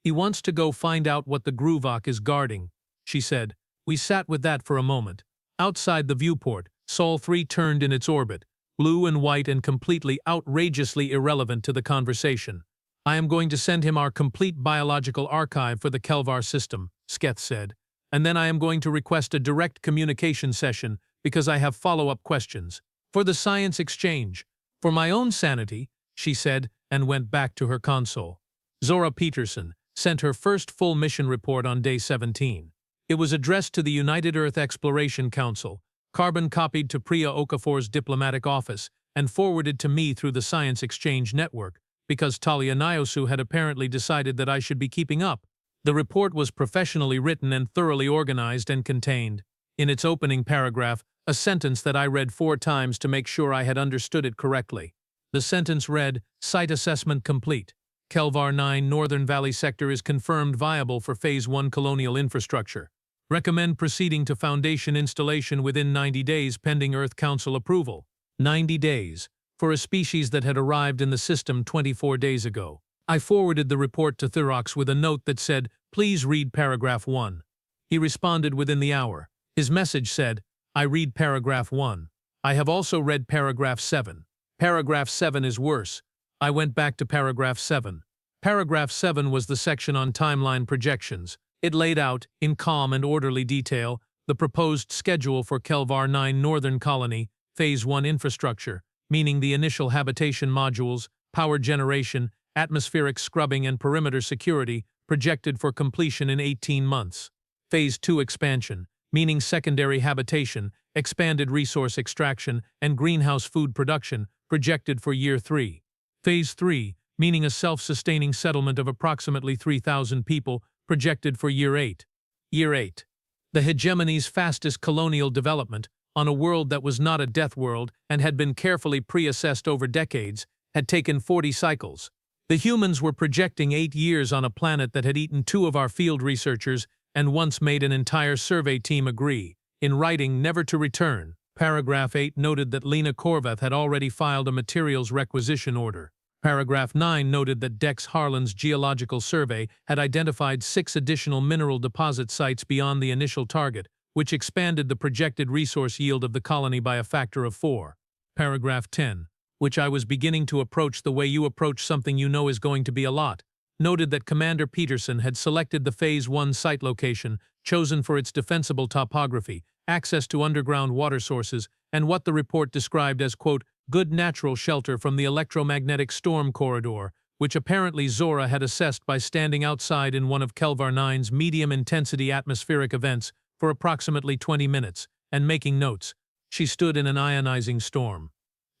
He wants to go find out what the Gruvak is guarding, she said. We sat with that for a moment. Outside the viewport, Sol 3 turned in its orbit, blue and white and completely outrageously irrelevant to the conversation. I am going to send him our complete biological archive for the Kelvar system, Sketh said, and then I am going to request a direct communication session because I have follow-up questions. For the science exchange. For my own sanity, she said, and went back to her console. Zora Pietersen sent her first full mission report on day 17. It was addressed to the United Earth Exploration Council, carbon copied to Priya Okafor's diplomatic office, and forwarded to me through the Science Exchange Network, because Talia Nyosu had apparently decided that I should be keeping up. The report was professionally written and thoroughly organized and contained, in its opening paragraph, a sentence that I read 4 times to make sure I had understood it correctly. The sentence read, Site assessment complete. Kelvar 9 Northern Valley Sector is confirmed viable for Phase 1 colonial infrastructure. Recommend proceeding to foundation installation within 90 days pending Earth Council approval. 90 days. For a species that had arrived in the system 24 days ago. I forwarded the report to Thurox with a note that said, please read paragraph 1. He responded within the hour. His message said, I read paragraph 1. I have also read paragraph 7. Paragraph 7 is worse. I went back to paragraph 7. Paragraph 7 was the section on timeline projections. It laid out, in calm and orderly detail, the proposed schedule for Kelvar 9 Northern Colony, Phase 1 infrastructure, meaning the initial habitation modules, power generation, atmospheric scrubbing and perimeter security, projected for completion in 18 months. Phase 2 expansion, meaning secondary habitation, expanded resource extraction, and greenhouse food production, projected for year 3. Phase 3, meaning a self-sustaining settlement of approximately 3,000 people, projected for year 8. Year 8. The hegemony's fastest colonial development, on a world that was not a death world and had been carefully pre-assessed over decades, had taken 40 cycles. The humans were projecting 8 years on a planet that had eaten 2 of our field researchers and once made an entire survey team agree, in writing, never to return. Paragraph 8 noted that Lena Corveth had already filed a materials requisition order. Paragraph 9 noted that Dex Harlan's geological survey had identified 6 additional mineral deposit sites beyond the initial target, which expanded the projected resource yield of the colony by a factor of 4. Paragraph 10, which I was beginning to approach the way you approach something you know is going to be a lot, noted that Commander Pietersen had selected the Phase 1 site location, chosen for its defensible topography, access to underground water sources, and what the report described as, quote, good natural shelter from the electromagnetic storm corridor, which apparently Zora had assessed by standing outside in one of Kelvar 9's medium-intensity atmospheric events for approximately 20 minutes, and making notes. She stood in an ionizing storm.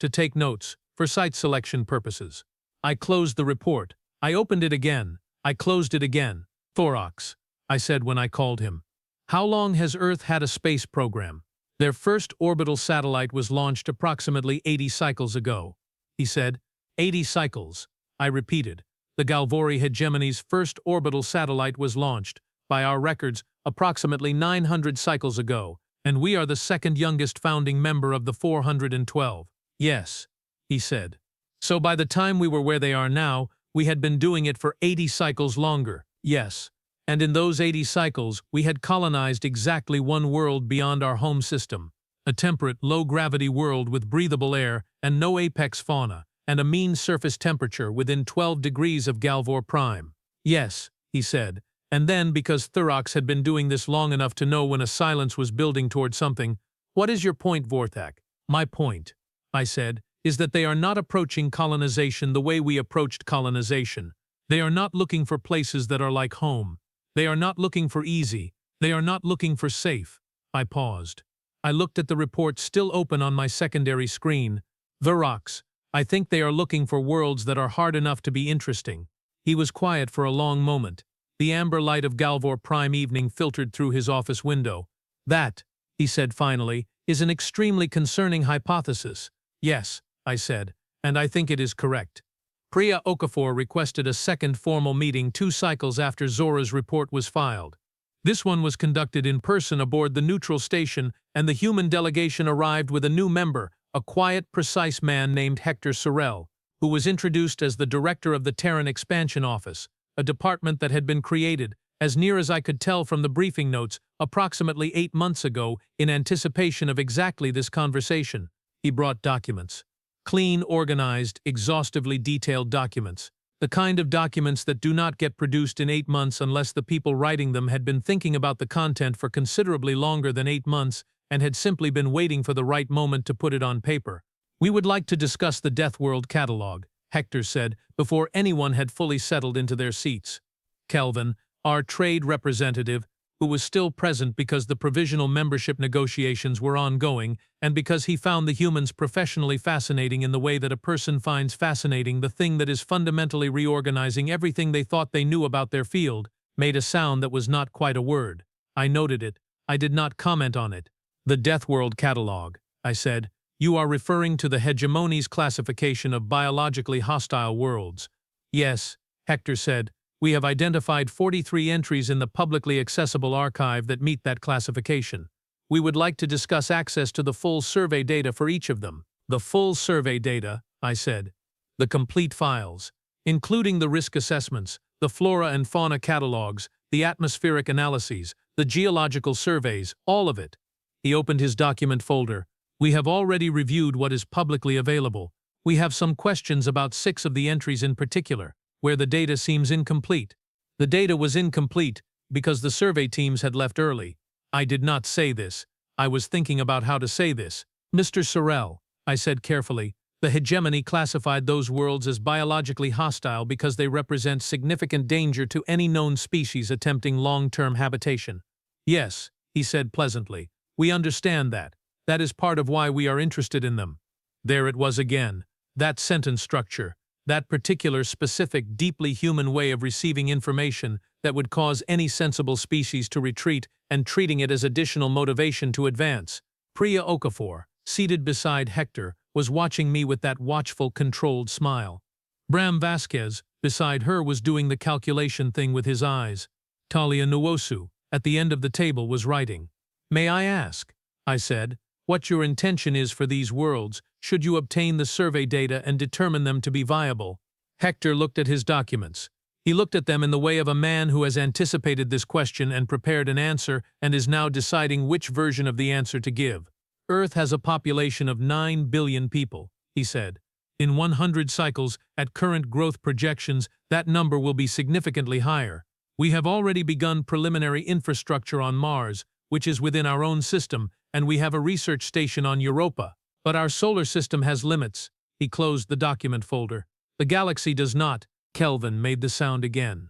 To take notes, for site selection purposes. I closed the report. I opened it again. I closed it again. Thorax, I said when I called him. How long has Earth had a space program? Their first orbital satellite was launched approximately 80 cycles ago. He said, 80 cycles. I repeated. The Galvori Hegemony's first orbital satellite was launched, by our records, approximately 900 cycles ago, and we are the second youngest founding member of the 412. Yes, he said. So by the time we were where they are now, we had been doing it for 80 cycles longer. Yes. And in those 80 cycles, we had colonized exactly one world beyond our home system. A temperate, low-gravity world with breathable air and no apex fauna, and a mean surface temperature within 12 degrees of Marveth-Prime. Yes, he said. And then, because Thurox had been doing this long enough to know when a silence was building toward something, what is your point, Vorthak? My point, I said, is that they are not approaching colonization the way we approached colonization. They are not looking for places that are like home. They are not looking for easy. They are not looking for safe. I paused. I looked at the report still open on my secondary screen. Thurox, I think they are looking for worlds that are hard enough to be interesting. He was quiet for a long moment. The amber light of Marveth-Prime evening filtered through his office window. That, he said finally, is an extremely concerning hypothesis. Yes, I said, and I think it is correct. Priya Okafor requested a second formal meeting 2 cycles after Zora's report was filed. This one was conducted in person aboard the neutral station, and the human delegation arrived with a new member, a quiet, precise man named Hector Sorel, who was introduced as the director of the Terran Expansion Office, a department that had been created, as near as I could tell from the briefing notes, approximately 8 months ago in anticipation of exactly this conversation. He brought documents. Clean, organized, exhaustively detailed documents. The kind of documents that do not get produced in 8 months unless the people writing them had been thinking about the content for considerably longer than 8 months and had simply been waiting for the right moment to put it on paper. "We would like to discuss the Deathworld catalog," Hector said, before anyone had fully settled into their seats. Quelvin, our trade representative, who was still present because the provisional membership negotiations were ongoing and because he found the humans professionally fascinating in the way that a person finds fascinating the thing that is fundamentally reorganizing everything they thought they knew about their field, made a sound that was not quite a word. I noted it. I did not comment on it. "The Deathworld catalog," I said. "You are referring to the Hegemony's classification of biologically hostile worlds." "Yes," Hector said. "We have identified 43 entries in the publicly accessible archive that meet that classification. We would like to discuss access to the full survey data for each of them." "The full survey data," I said. "The complete files, including the risk assessments, the flora and fauna catalogs, the atmospheric analyses, the geological surveys, all of it." He opened his document folder. "We have already reviewed what is publicly available. We have some questions about 6 of the entries in particular, where the data seems incomplete." The data was incomplete because the survey teams had left early. I did not say this. I was thinking about how to say this. "Mr. Sorel," I said carefully, "the Hegemony classified those worlds as biologically hostile because they represent significant danger to any known species attempting long-term habitation." "Yes," he said pleasantly, "we understand that. That is part of why we are interested in them." There it was again, that sentence structure. That particular, specific, deeply human way of receiving information that would cause any sensible species to retreat and treating it as additional motivation to advance. Priya Okafor, seated beside Hector, was watching me with that watchful, controlled smile. Bram Vasquez, beside her, was doing the calculation thing with his eyes. Talia Nwosu, at the end of the table, was writing. "May I ask," I said, "what your intention is for these worlds, should you obtain the survey data and determine them to be viable?" Hector looked at his documents. He looked at them in the way of a man who has anticipated this question and prepared an answer and is now deciding which version of the answer to give. "Earth has a population of 9 billion people," he said. "In 100 cycles, at current growth projections, that number will be significantly higher. We have already begun preliminary infrastructure on Mars, which is within our own system, and we have a research station on Europa. But our solar system has limits." He closed the document folder. "The galaxy does not." Quelvin made the sound again.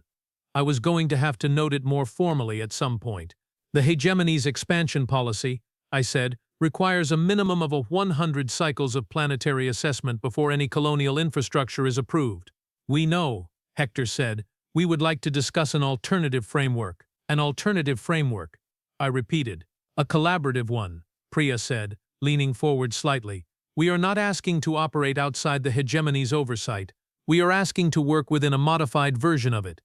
I was going to have to note it more formally at some point. "The Hegemony's expansion policy," I said, "requires a minimum of 100 cycles of planetary assessment before any colonial infrastructure is approved." "We know," Hector said. "We would like to discuss an alternative framework." "An alternative framework," I repeated. "A collaborative one," Priya said, leaning forward slightly. "We are not asking to operate outside the Hegemony's oversight. We are asking to work within a modified version of it.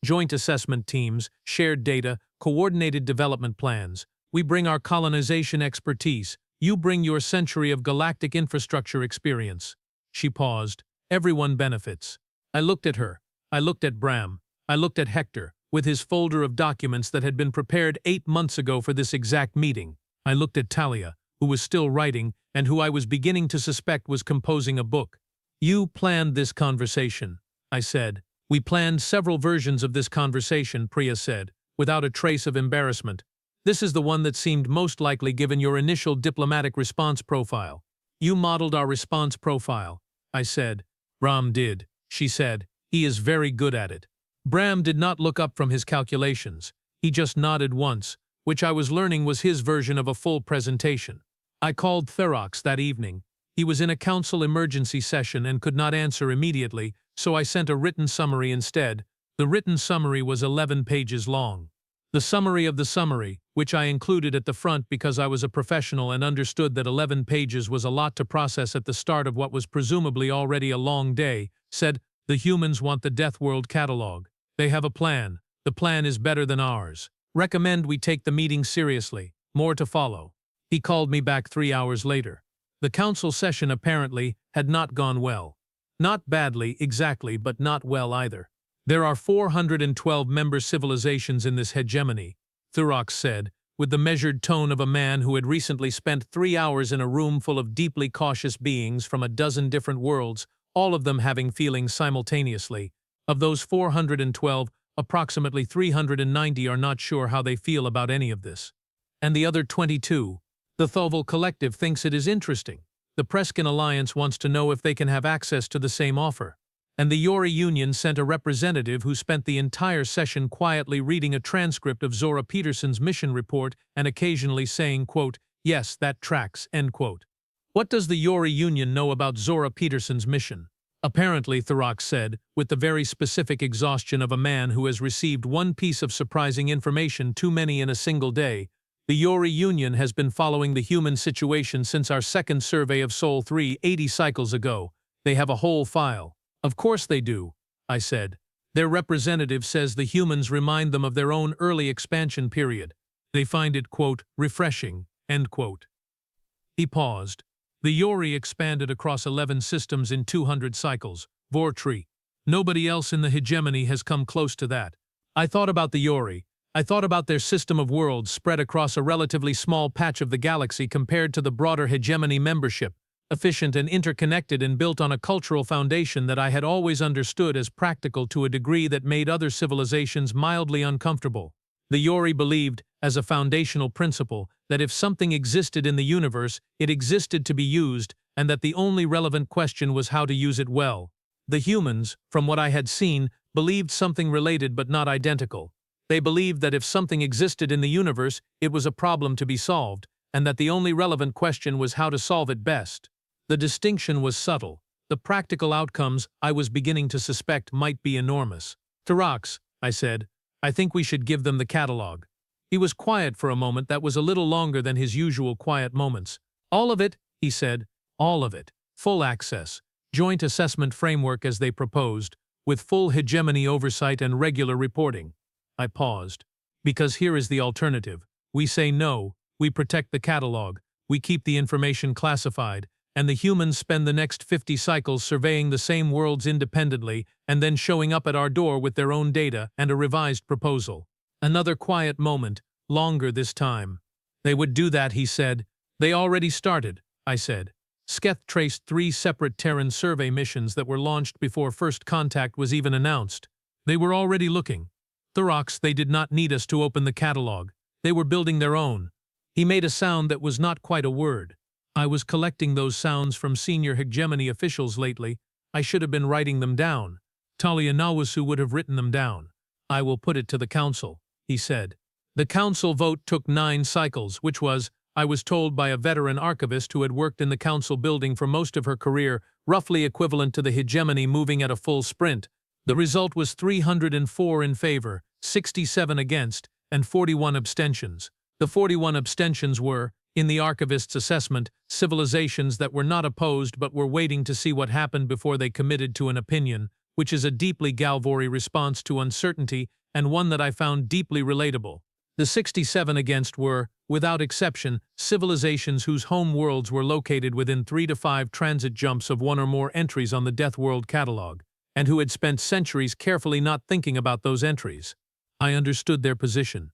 Joint assessment teams, shared data, coordinated development plans. We bring our colonization expertise. You bring your century of galactic infrastructure experience." She paused. "Everyone benefits." I looked at her. I looked at Bram. I looked at Hector, with his folder of documents that had been prepared 8 months ago for this exact meeting. I looked at Talia, who was still writing and who I was beginning to suspect was composing a book. "You planned this conversation," I said. "We planned several versions of this conversation," Priya said, without a trace of embarrassment. "This is the one that seemed most likely given your initial diplomatic response profile." "You modeled our response profile," I said. "Bram did," she said. "He is very good at it." Bram did not look up from his calculations. He just nodded once, which I was learning was his version of a full presentation. I called Therox that evening. He was in a council emergency session and could not answer immediately, so I sent a written summary instead. The written summary was 11 pages long. The summary of the summary, which I included at the front because I was a professional and understood that 11 pages was a lot to process at the start of what was presumably already a long day, said, "The humans want the Deathworld catalog. They have a plan. The plan is better than ours. Recommend we take the meeting seriously. More to follow." He called me back 3 hours later. The council session apparently had not gone well. Not badly, exactly, but not well either. "There are 412 member civilizations in this hegemony," Vorruk said, with the measured tone of a man who had recently spent 3 hours in a room full of deeply cautious beings from a dozen different worlds, all of them having feelings simultaneously. Of those 412, approximately 390 are not sure how they feel about any of this. And the other 22, the Thoval Collective thinks it is interesting. The Preskin Alliance wants to know if they can have access to the same offer. And the Yori Union sent a representative who spent the entire session quietly reading a transcript of Zora Pietersen's mission report and occasionally saying, quote, "Yes, that tracks," end quote. What does the Yori Union know about Zora Pietersen's mission? Apparently, Vorruk said, with the very specific exhaustion of a man who has received one piece of surprising information too many in a single day, the Yori Union has been following the human situation since our second survey of Sol 3 80 cycles ago. They have a whole file. Of course they do, I said. Their representative says the humans remind them of their own early expansion period. They find it, quote, "refreshing," end quote. He paused. The Yori expanded across 11 systems in 200 cycles. Vorruk. Nobody else in the hegemony has come close to that. I thought about the Yori. I thought about their system of worlds spread across a relatively small patch of the galaxy compared to the broader hegemony membership, efficient and interconnected and built on a cultural foundation that I had always understood as practical to a degree that made other civilizations mildly uncomfortable. The Yori believed, as a foundational principle, that if something existed in the universe, it existed to be used, and that the only relevant question was how to use it well. The humans, from what I had seen, believed something related but not identical. They believed that if something existed in the universe, it was a problem to be solved, and that the only relevant question was how to solve it best. The distinction was subtle. The practical outcomes, I was beginning to suspect, might be enormous. "Vorruk," I said, "I think we should give them the catalog." He was quiet for a moment that was a little longer than his usual quiet moments. "All of it," he said, "all of it. Full access. Joint assessment framework as they proposed, with full hegemony oversight and regular reporting." I paused. "Because here is the alternative. We say no, we protect the catalog, we keep the information classified, and the humans spend the next 50 cycles surveying the same worlds independently and then showing up at our door with their own data and a revised proposal." Another quiet moment, longer this time. "They would do that," he said. "They already started," I said. Sketh traced 3 separate Terran survey missions that were launched before first contact was even announced. They were already looking. "Vorruk, they did not need us to open the catalog. They were building their own." He made a sound that was not quite a word. I was collecting those sounds from senior hegemony officials lately. I should have been writing them down. Talia Nawasu would have written them down. "I will put it to the council," he said. The council vote took 9 cycles, which was, I was told by a veteran archivist who had worked in the council building for most of her career, roughly equivalent to the hegemony moving at a full sprint. The result was 304 in favor, 67 against, and 41 abstentions. The 41 abstentions were, in the archivist's assessment, civilizations that were not opposed but were waiting to see what happened before they committed to an opinion, which is a deeply Galvori response to uncertainty and one that I found deeply relatable. The 67 against were, without exception, civilizations whose home worlds were located within 3 to 5 transit jumps of one or more entries on the Deathworld catalog, and who had spent centuries carefully not thinking about those entries. I understood their position.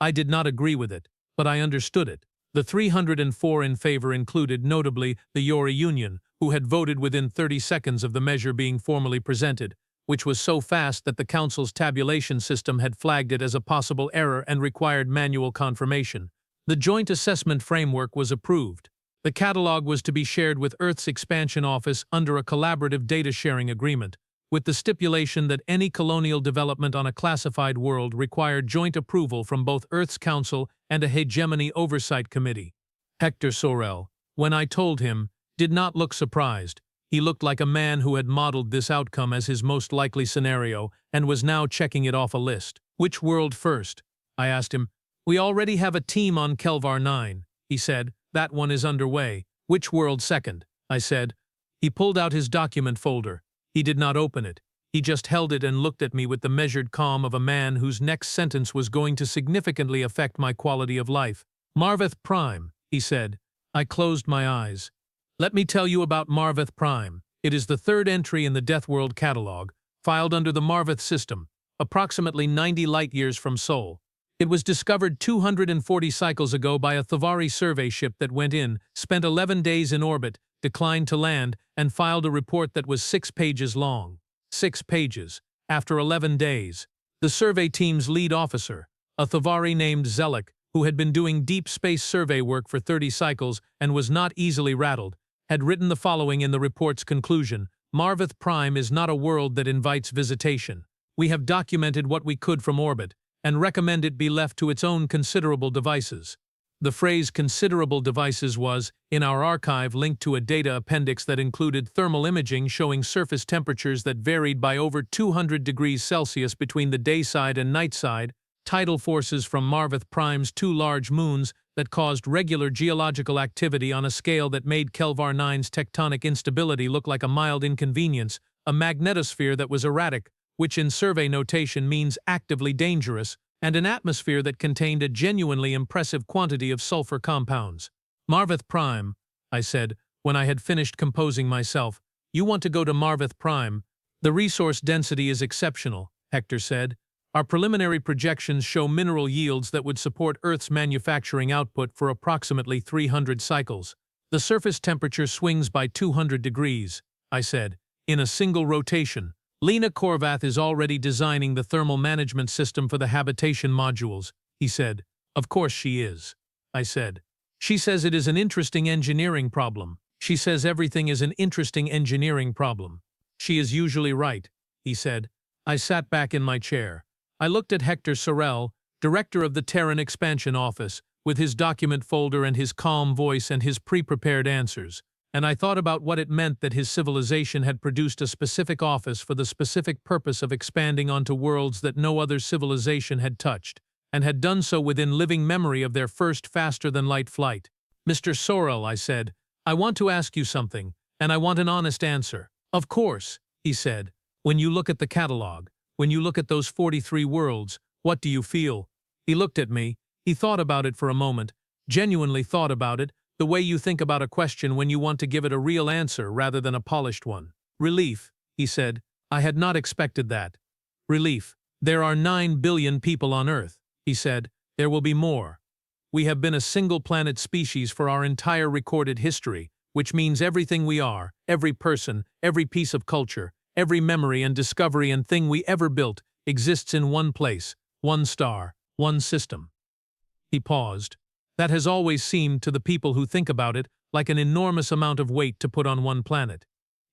I did not agree with it, but I understood it. The 304 in favor included, notably, the Yori Union, who had voted within 30 seconds of the measure being formally presented, which was so fast that the Council's tabulation system had flagged it as a possible error and required manual confirmation. The joint assessment framework was approved. The catalog was to be shared with Earth's Expansion Office under a collaborative data-sharing agreement, with the stipulation that any colonial development on a classified world required joint approval from both Earth's Council and a Hegemony Oversight Committee. Hector Sorel, when I told him, did not look surprised. He looked like a man who had modeled this outcome as his most likely scenario and was now checking it off a list. "Which world first?" I asked him. We already have a team on Kelvar 9, he said. That one is underway. Which world second? I said. He pulled out his document folder. He did not open it. He just held it and looked at me with the measured calm of a man whose next sentence was going to significantly affect my quality of life. Marveth-Prime, he said. I closed my eyes. Let me tell you about Marveth-Prime. It is the third entry in the Deathworld catalog, filed under the Marveth system, approximately 90 light-years from Sol. It was discovered 240 cycles ago by a Thavari survey ship that went in, spent 11 days in orbit, declined to land, and filed a report that was 6 pages long. 6 pages. After 11 days. The survey team's lead officer, a Thavari named Zelek, who had been doing deep space survey work for 30 cycles and was not easily rattled, had written the following in the report's conclusion: Marveth-Prime is not a world that invites visitation. We have documented what we could from orbit, and recommend it be left to its own considerable devices. The phrase considerable devices was, in our archive, linked to a data appendix that included thermal imaging showing surface temperatures that varied by over 200 degrees Celsius between the day side and night side, tidal forces from Marveth-Prime's 2 large moons that caused regular geological activity on a scale that made Kelvar 9's tectonic instability look like a mild inconvenience, a magnetosphere that was erratic, which in survey notation means actively dangerous, and an atmosphere that contained a genuinely impressive quantity of sulfur compounds. Marveth-Prime, I said, when I had finished composing myself. You want to go to Marveth-Prime? The resource density is exceptional, Hector said. Our preliminary projections show mineral yields that would support Earth's manufacturing output for approximately 300 cycles. The surface temperature swings by 200 degrees, I said, in a single rotation. Lena Korvath is already designing the thermal management system for the habitation modules, he said. Of course she is, I said. She says it is an interesting engineering problem. She says everything is an interesting engineering problem. She is usually right, he said. I sat back in my chair. I looked at Hector Sorel, director of the Terran Expansion Office, with his document folder and his calm voice and his pre-prepared answers. And I thought about what it meant that his civilization had produced a specific office for the specific purpose of expanding onto worlds that no other civilization had touched, and had done so within living memory of their first faster-than-light flight. Mr. Sorel, I said, I want to ask you something, and I want an honest answer. Of course, he said. When you look at the catalog, when you look at those 43 worlds, what do you feel? He looked at me. He thought about it for a moment, genuinely thought about it, the way you think about a question when you want to give it a real answer rather than a polished one. Relief, he said. I had not expected that. Relief. There are 9 billion people on Earth, he said. There will be more. We have been a single-planet species for our entire recorded history, which means everything we are, every person, every piece of culture, every memory and discovery and thing we ever built, exists in one place, one star, one system. He paused. That has always seemed, to the people who think about it, like an enormous amount of weight to put on one planet.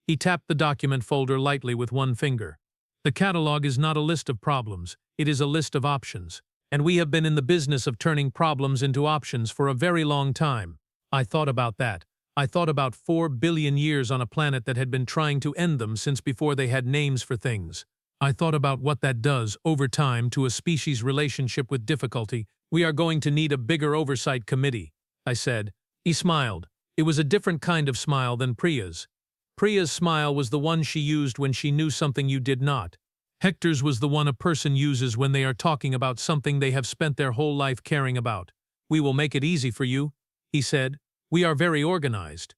He tapped the document folder lightly with one finger. The catalog is not a list of problems, it is a list of options. And we have been in the business of turning problems into options for a very long time. I thought about that. I thought about 4 billion years on a planet that had been trying to end them since before they had names for things. I thought about what that does, over time, to a species' relationship with difficulty. We are going to need a bigger oversight committee, I said. He smiled. It was a different kind of smile than Priya's. Priya's smile was the one she used when she knew something you did not. Hector's was the one a person uses when they are talking about something they have spent their whole life caring about. We will make it easy for you, he said. We are very organized.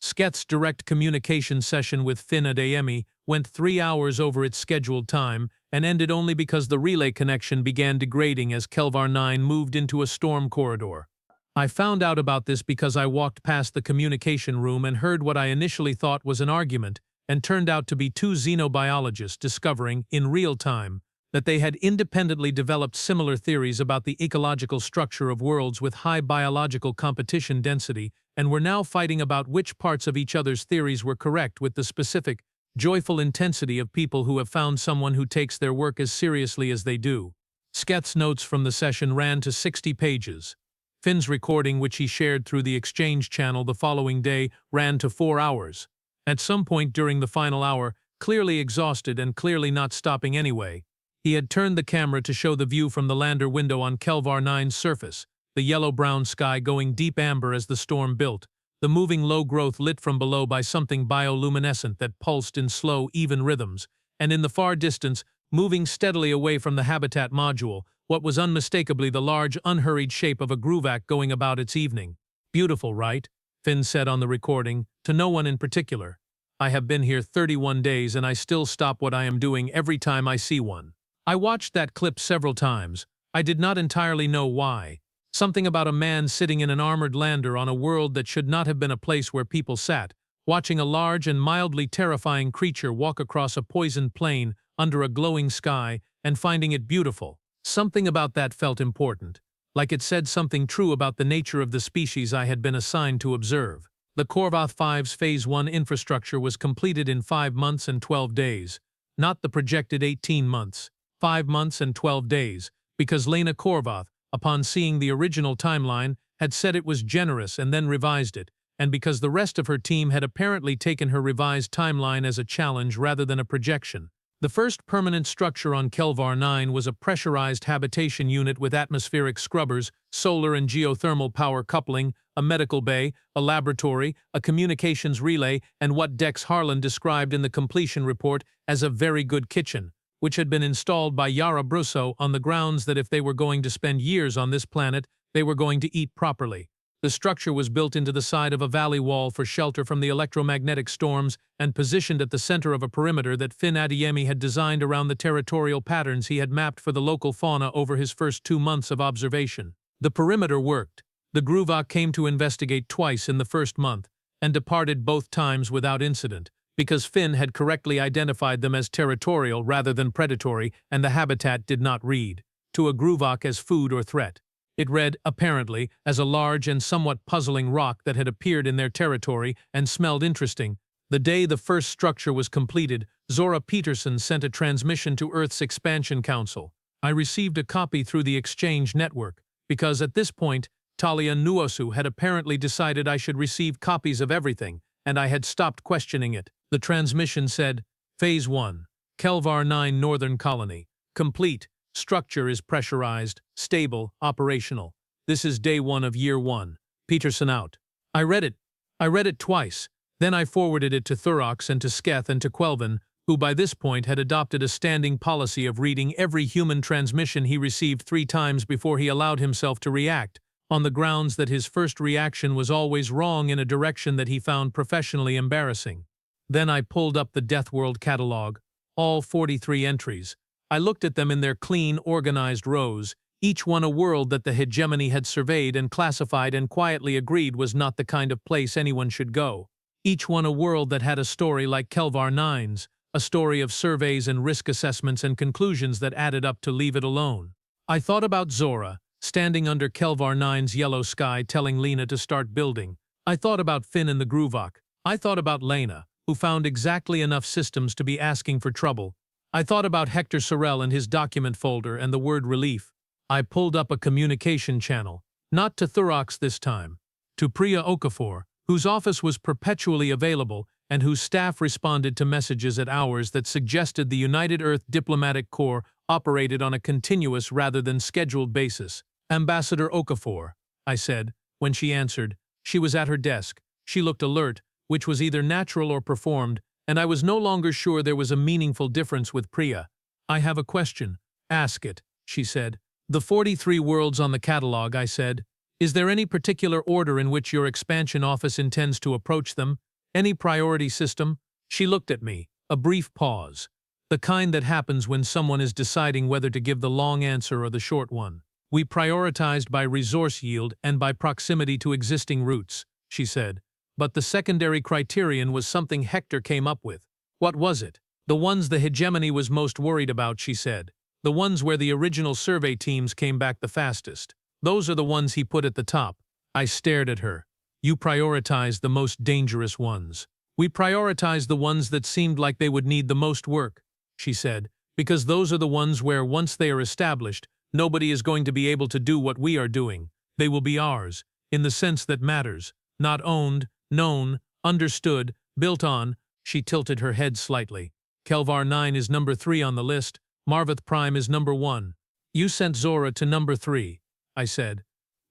Sketh's direct communication session with Finn Adeyemi went 3 hours over its scheduled time and ended only because the relay connection began degrading as Kelvar 9 moved into a storm corridor. I found out about this because I walked past the communication room and heard what I initially thought was an argument and turned out to be 2 xenobiologists discovering, in real time, that they had independently developed similar theories about the ecological structure of worlds with high biological competition density and were now fighting about which parts of each other's theories were correct with the specific, joyful intensity of people who have found someone who takes their work as seriously as they do. Sketh's notes from the session ran to 60 pages. Finn's recording, which he shared through the exchange channel the following day, ran to 4 hours. At some point during the final hour, clearly exhausted and clearly not stopping anyway, He had turned the camera to show the view from the lander window on Kelvar 9's surface, the yellow-brown sky going deep amber as the storm built, the moving low growth lit from below by something bioluminescent that pulsed in slow, even rhythms, and in the far distance, moving steadily away from the habitat module, what was unmistakably the large, unhurried shape of a Gruvak going about its evening. "Beautiful, right?" Finn said on the recording, to no one in particular. "I have been here 31 days and I still stop what I am doing every time I see one." I watched that clip several times. I did not entirely know why. Something about a man sitting in an armored lander on a world that should not have been a place where people sat, watching a large and mildly terrifying creature walk across a poisoned plain under a glowing sky and finding it beautiful. Something about that felt important, like it said something true about the nature of the species I had been assigned to observe. The Korvath 5's Phase 1 infrastructure was completed in 5 months and 12 days, not the projected 18 months, 5 months and 12 days, because Lena Korvath, upon seeing the original timeline, had said it was generous and then revised it, and because the rest of her team had apparently taken her revised timeline as a challenge rather than a projection. The first permanent structure on Kelvar 9 was a pressurized habitation unit with atmospheric scrubbers, solar and geothermal power coupling, a medical bay, a laboratory, a communications relay, and what Dex Harlan described in the completion report as a very good kitchen, which had been installed by Yara Brusso on the grounds that if they were going to spend years on this planet, they were going to eat properly. The structure was built into the side of a valley wall for shelter from the electromagnetic storms and positioned at the center of a perimeter that Finn Adeyemi had designed around the territorial patterns he had mapped for the local fauna over his first 2 months of observation. The perimeter worked. The Gruvak came to investigate twice in the first month and departed both times without incident, because Finn had correctly identified them as territorial rather than predatory, and the habitat did not read to a Gruvak as food or threat. It read, apparently, as a large and somewhat puzzling rock that had appeared in their territory and smelled interesting. The day the first structure was completed, Zora Pietersen sent a transmission to Earth's Expansion Council. I received a copy through the exchange network, because at this point, Talia Nuosu had apparently decided I should receive copies of everything, and I had stopped questioning it. The transmission said, Phase 1, Kelvar 9 Northern Colony, complete. Structure is pressurized, stable, operational. This is day 1 of year 1. Pietersen out. I read it twice. Then I forwarded it to Thurox and to Sketh and to Quelvin, who by this point had adopted a standing policy of reading every human transmission he received 3 times before he allowed himself to react, on the grounds that his first reaction was always wrong in a direction that he found professionally embarrassing. Then I pulled up the Deathworld catalog, all 43 entries. I looked at them in their clean, organized rows, each one a world that the hegemony had surveyed and classified and quietly agreed was not the kind of place anyone should go. Each one a world that had a story like Kelvar 9's, a story of surveys and risk assessments and conclusions that added up to leave it alone. I thought about Zora, standing under Kelvar 9's yellow sky telling Lena to start building. I thought about Finn and the Gruvak. I thought about Lena, who found exactly enough systems to be asking for trouble. I thought about Hector Sorel and his document folder and the word relief. I pulled up a communication channel, not to Thurox this time, to Priya Okafor, whose office was perpetually available and whose staff responded to messages at hours that suggested the United Earth Diplomatic Corps operated on a continuous rather than scheduled basis. Ambassador Okafor, I said, when she answered. She was at her desk. She looked alert, which was either natural or performed, and I was no longer sure there was a meaningful difference with Priya. I have a question. Ask it, she said. The 43 worlds on the catalog, I said. Is there any particular order in which your expansion office intends to approach them? Any priority system? She looked at me. A brief pause. The kind that happens when someone is deciding whether to give the long answer or the short one. We prioritized by resource yield and by proximity to existing routes, she said. But the secondary criterion was something Hector came up with. What was it? The ones the hegemony was most worried about, she said. The ones where the original survey teams came back the fastest. Those are the ones he put at the top. I stared at her. You prioritized the most dangerous ones. We prioritized the ones that seemed like they would need the most work, she said, because those are the ones where, once they are established, nobody is going to be able to do what we are doing. They will be ours, in the sense that matters, not owned, known, understood, built on. She tilted her head slightly. Kelvar 9 is number 3 on the list. Marveth-Prime is number 1. You sent Zora to number 3, I said.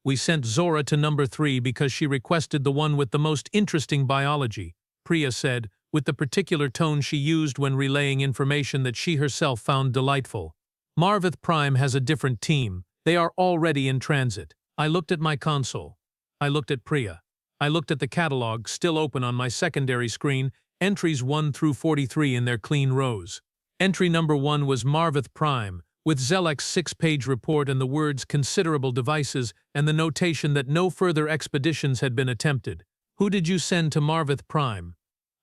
We sent Zora to number 3 because she requested the one with the most interesting biology, Priya said, with the particular tone she used when relaying information that she herself found delightful. Marveth-Prime has a different team. They are already in transit. I looked at my console. I looked at Priya. I looked at the catalog, still open on my secondary screen, entries 1 through 43 in their clean rows. Entry number 1 was Marveth-Prime, with Zelek's 6-page report and the words considerable devices and the notation that no further expeditions had been attempted. Who did you send to Marveth-Prime?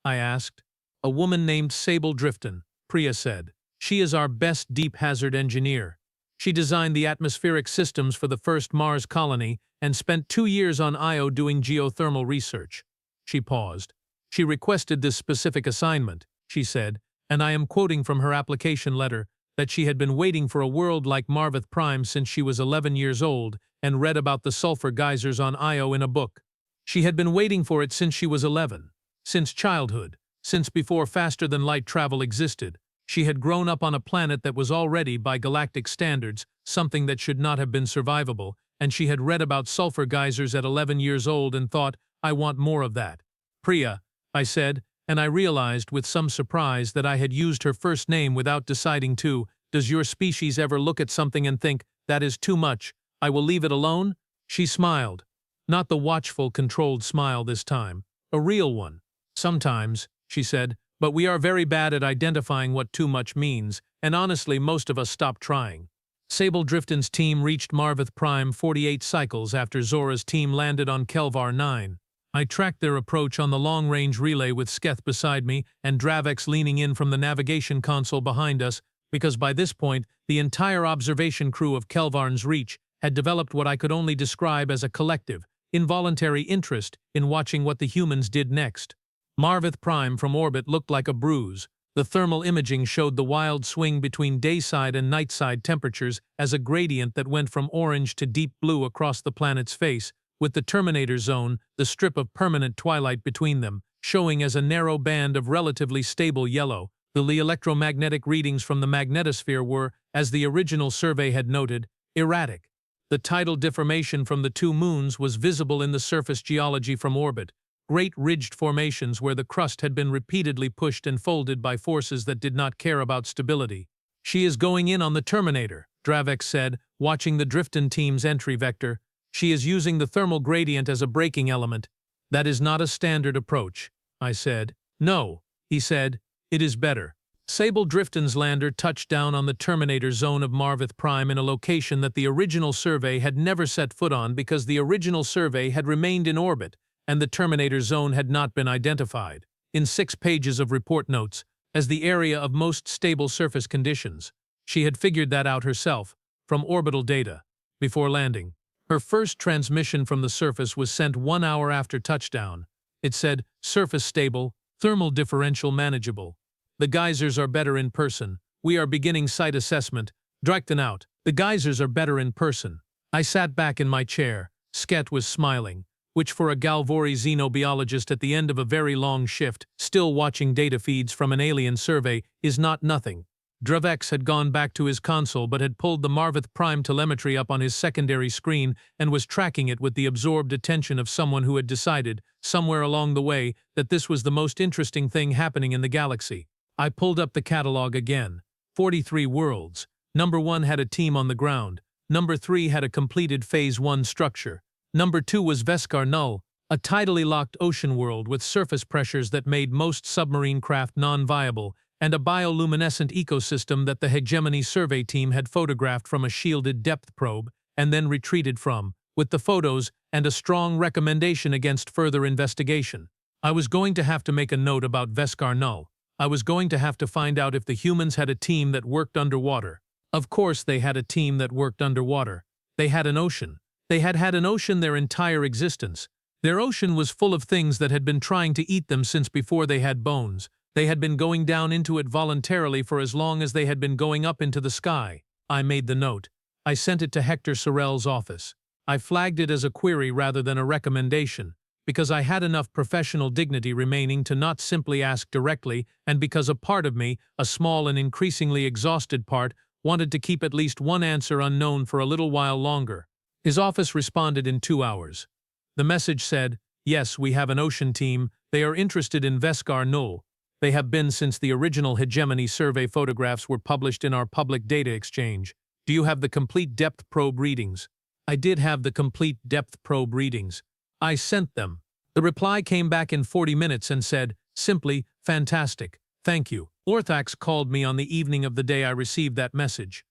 I asked. A woman named Sable Drifton, Priya said. She is our best deep hazard engineer. She designed the atmospheric systems for the first Mars colony and spent 2 years on Io doing geothermal research. She paused. She requested this specific assignment, she said, and I am quoting from her application letter, that she had been waiting for a world like Marveth-Prime since she was 11 years old and read about the sulfur geysers on Io in a book. She had been waiting for it since she was 11. Since childhood, since before faster-than-light travel existed, she had grown up on a planet that was already, by galactic standards, something that should not have been survivable, and she had read about sulfur geysers at 11 years old and thought, I want more of that. Priya, I said, and I realized with some surprise that I had used her first name without deciding to. Does your species ever look at something and think, that is too much, I will leave it alone? She smiled. Not the watchful, controlled smile this time. A real one. Sometimes, she said, but we are very bad at identifying what too much means, and honestly most of us stop trying. Sable Drifton's team reached Marveth-Prime 48 cycles after Zora's team landed on Kelvar 9. I tracked their approach on the long-range relay with Sketh beside me and Dravex leaning in from the navigation console behind us, because by this point, the entire observation crew of Kelvarn's Reach had developed what I could only describe as a collective, involuntary interest in watching what the humans did next. Marveth-Prime from orbit looked like a bruise. The thermal imaging showed the wild swing between dayside and nightside temperatures as a gradient that went from orange to deep blue across the planet's face, with the Terminator Zone, the strip of permanent twilight between them, showing as a narrow band of relatively stable yellow. The electromagnetic readings from the magnetosphere were, as the original survey had noted, erratic. The tidal deformation from the 2 moons was visible in the surface geology from orbit, great ridged formations where the crust had been repeatedly pushed and folded by forces that did not care about stability. She is going in on the Terminator, Dravex said, watching the Drifton team's entry vector. She is using the thermal gradient as a braking element. That is not a standard approach, I said. No, he said, it is better. Sable Drifton's lander touched down on the Terminator Zone of Marveth-Prime in a location that the original survey had never set foot on because the original survey had remained in orbit, and the Terminator Zone had not been identified, in 6 pages of report notes, as the area of most stable surface conditions. She had figured that out herself, from orbital data, before landing. Her first transmission from the surface was sent 1 hour after touchdown. It said, surface stable, thermal differential manageable. The geysers are better in person. We are beginning site assessment. Drifton out. The geysers are better in person. I sat back in my chair. Sketh was smiling, which for a Galvori xenobiologist at the end of a very long shift, still watching data feeds from an alien survey, is not nothing. Dravex had gone back to his console but had pulled the Marveth-Prime telemetry up on his secondary screen and was tracking it with the absorbed attention of someone who had decided, somewhere along the way, that this was the most interesting thing happening in the galaxy. I pulled up the catalog again. 43 worlds. Number 1 had a team on the ground. Number 3 had a completed Phase 1 structure. Number 2 was Veskar Null, a tidally locked ocean world with surface pressures that made most submarine craft non-viable, and a bioluminescent ecosystem that the Hegemony survey team had photographed from a shielded depth probe and then retreated from, with the photos and a strong recommendation against further investigation. I was going to have to make a note about Veskar Null. I was going to have to find out if the humans had a team that worked underwater. Of course they had a team that worked underwater. They had an ocean. They had had an ocean their entire existence. Their ocean was full of things that had been trying to eat them since before they had bones. They had been going down into it voluntarily for as long as they had been going up into the sky. I made the note. I sent it to Hector Sorel's office. I flagged it as a query rather than a recommendation, because I had enough professional dignity remaining to not simply ask directly, and because a part of me, a small and increasingly exhausted part, wanted to keep at least one answer unknown for a little while longer. His office responded in 2 hours. The message said, "Yes, we have an ocean team. They are interested in Veskar Null. They have been since the original Hegemony survey photographs were published in our public data exchange. Do you have the complete depth probe readings?" I did have the complete depth probe readings. I sent them. The reply came back in 40 minutes and said, simply, "Fantastic. Thank you." Orthax called me on the evening of the day I received that message.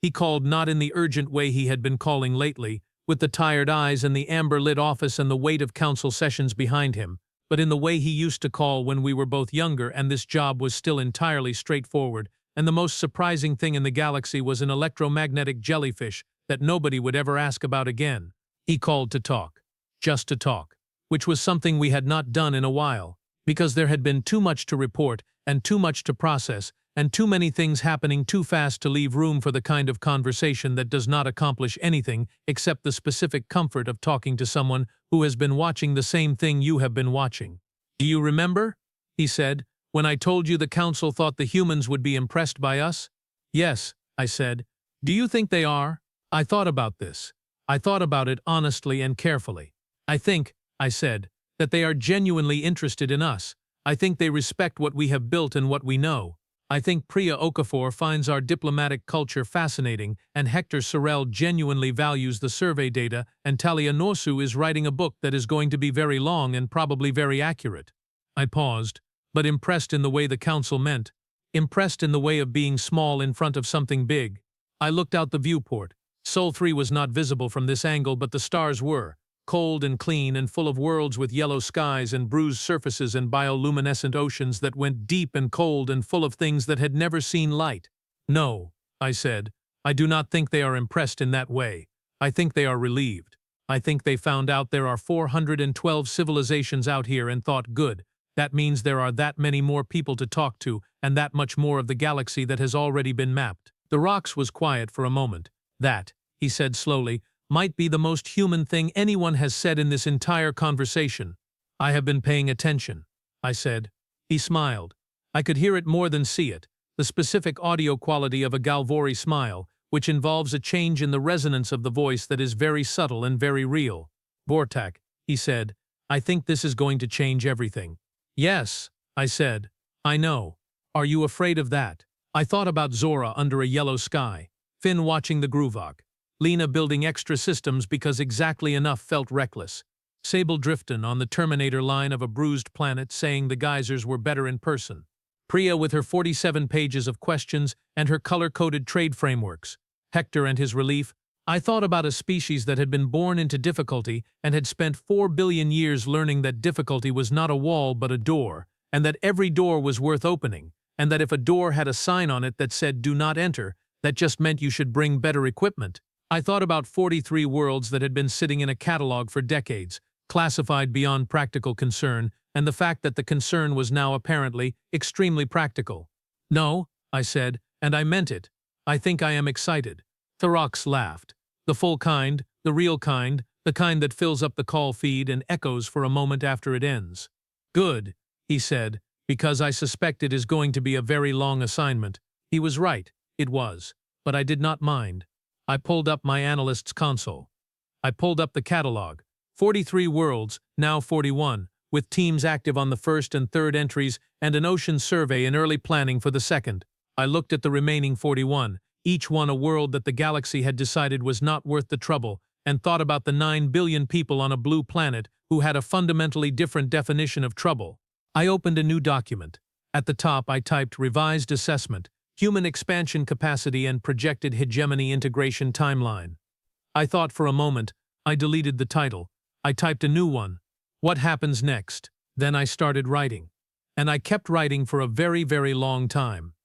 He called not in the urgent way he had been calling lately, with the tired eyes and the amber-lit office and the weight of council sessions behind him, but in the way he used to call when we were both younger and this job was still entirely straightforward, and the most surprising thing in the galaxy was an electromagnetic jellyfish that nobody would ever ask about again. He called to talk. Just to talk. Which was something we had not done in a while, because there had been too much to report, and too much to process, and too many things happening too fast to leave room for the kind of conversation that does not accomplish anything except the specific comfort of talking to someone who has been watching the same thing you have been watching. "Do you remember," he said, "when I told you the council thought the humans would be impressed by us?" "Yes," I said. "Do you think they are?" I thought about this. I thought about it honestly and carefully. "I think," I said, "that they are genuinely interested in us. I think they respect what we have built and what we know. I think Priya Okafor finds our diplomatic culture fascinating, and Hector Sorel genuinely values the survey data, and Talia Norsu is writing a book that is going to be very long and probably very accurate." I paused, but impressed in the way the council meant. Impressed in the way of being small in front of something big. I looked out the viewport. Sol 3 was not visible from this angle, but the stars were. Cold and clean and full of worlds with yellow skies and bruised surfaces and bioluminescent oceans that went deep and cold and full of things that had never seen light. "No," I said, "I do not think they are impressed in that way. I think they are relieved. I think they found out there are 412 civilizations out here and thought, good, that means there are that many more people to talk to and that much more of the galaxy that has already been mapped." The Rocks was quiet for a moment. "That," he said slowly, "might be the most human thing anyone has said in this entire conversation." "I have been paying attention," I said. He smiled. I could hear it more than see it, the specific audio quality of a Galvori smile, which involves a change in the resonance of the voice that is very subtle and very real. "Vorruk," he said, "I think this is going to change everything." "Yes," I said. "I know. Are you afraid of that?" I thought about Zora under a yellow sky, Finn watching the Gruvak, Lena building extra systems because exactly enough felt reckless, Sable Drifton on the Terminator line of a bruised planet saying the Geysers were better in person, Priya with her 47 pages of questions and her color-coded trade frameworks, Hector and his relief. I thought about a species that had been born into difficulty and had spent 4 billion years learning that difficulty was not a wall but a door, and that every door was worth opening, and that if a door had a sign on it that said "Do not enter," that just meant you should bring better equipment. I thought about 43 worlds that had been sitting in a catalog for decades, classified beyond practical concern, and the fact that the concern was now apparently extremely practical. "No," I said, and I meant it. "I think I am excited." Thorax laughed. "The full kind, the real kind, the kind that fills up the call feed and echoes for a moment after it ends." "Good," he said, "because I suspect it is going to be a very long assignment." He was right, it was, but I did not mind. I pulled up my Analyst's console. I pulled up the catalog. 43 worlds, now 41, with teams active on the first and third entries and an ocean survey in early planning for the second. I looked at the remaining 41, each one a world that the galaxy had decided was not worth the trouble, and thought about the 9 billion people on a blue planet who had a fundamentally different definition of trouble. I opened a new document. At the top I typed Revised Assessment, Human Expansion Capacity and Projected Hegemony Integration Timeline. I thought for a moment. I deleted the title. I typed a new one. What happens next? Then I started writing. And I kept writing for a very, very long time.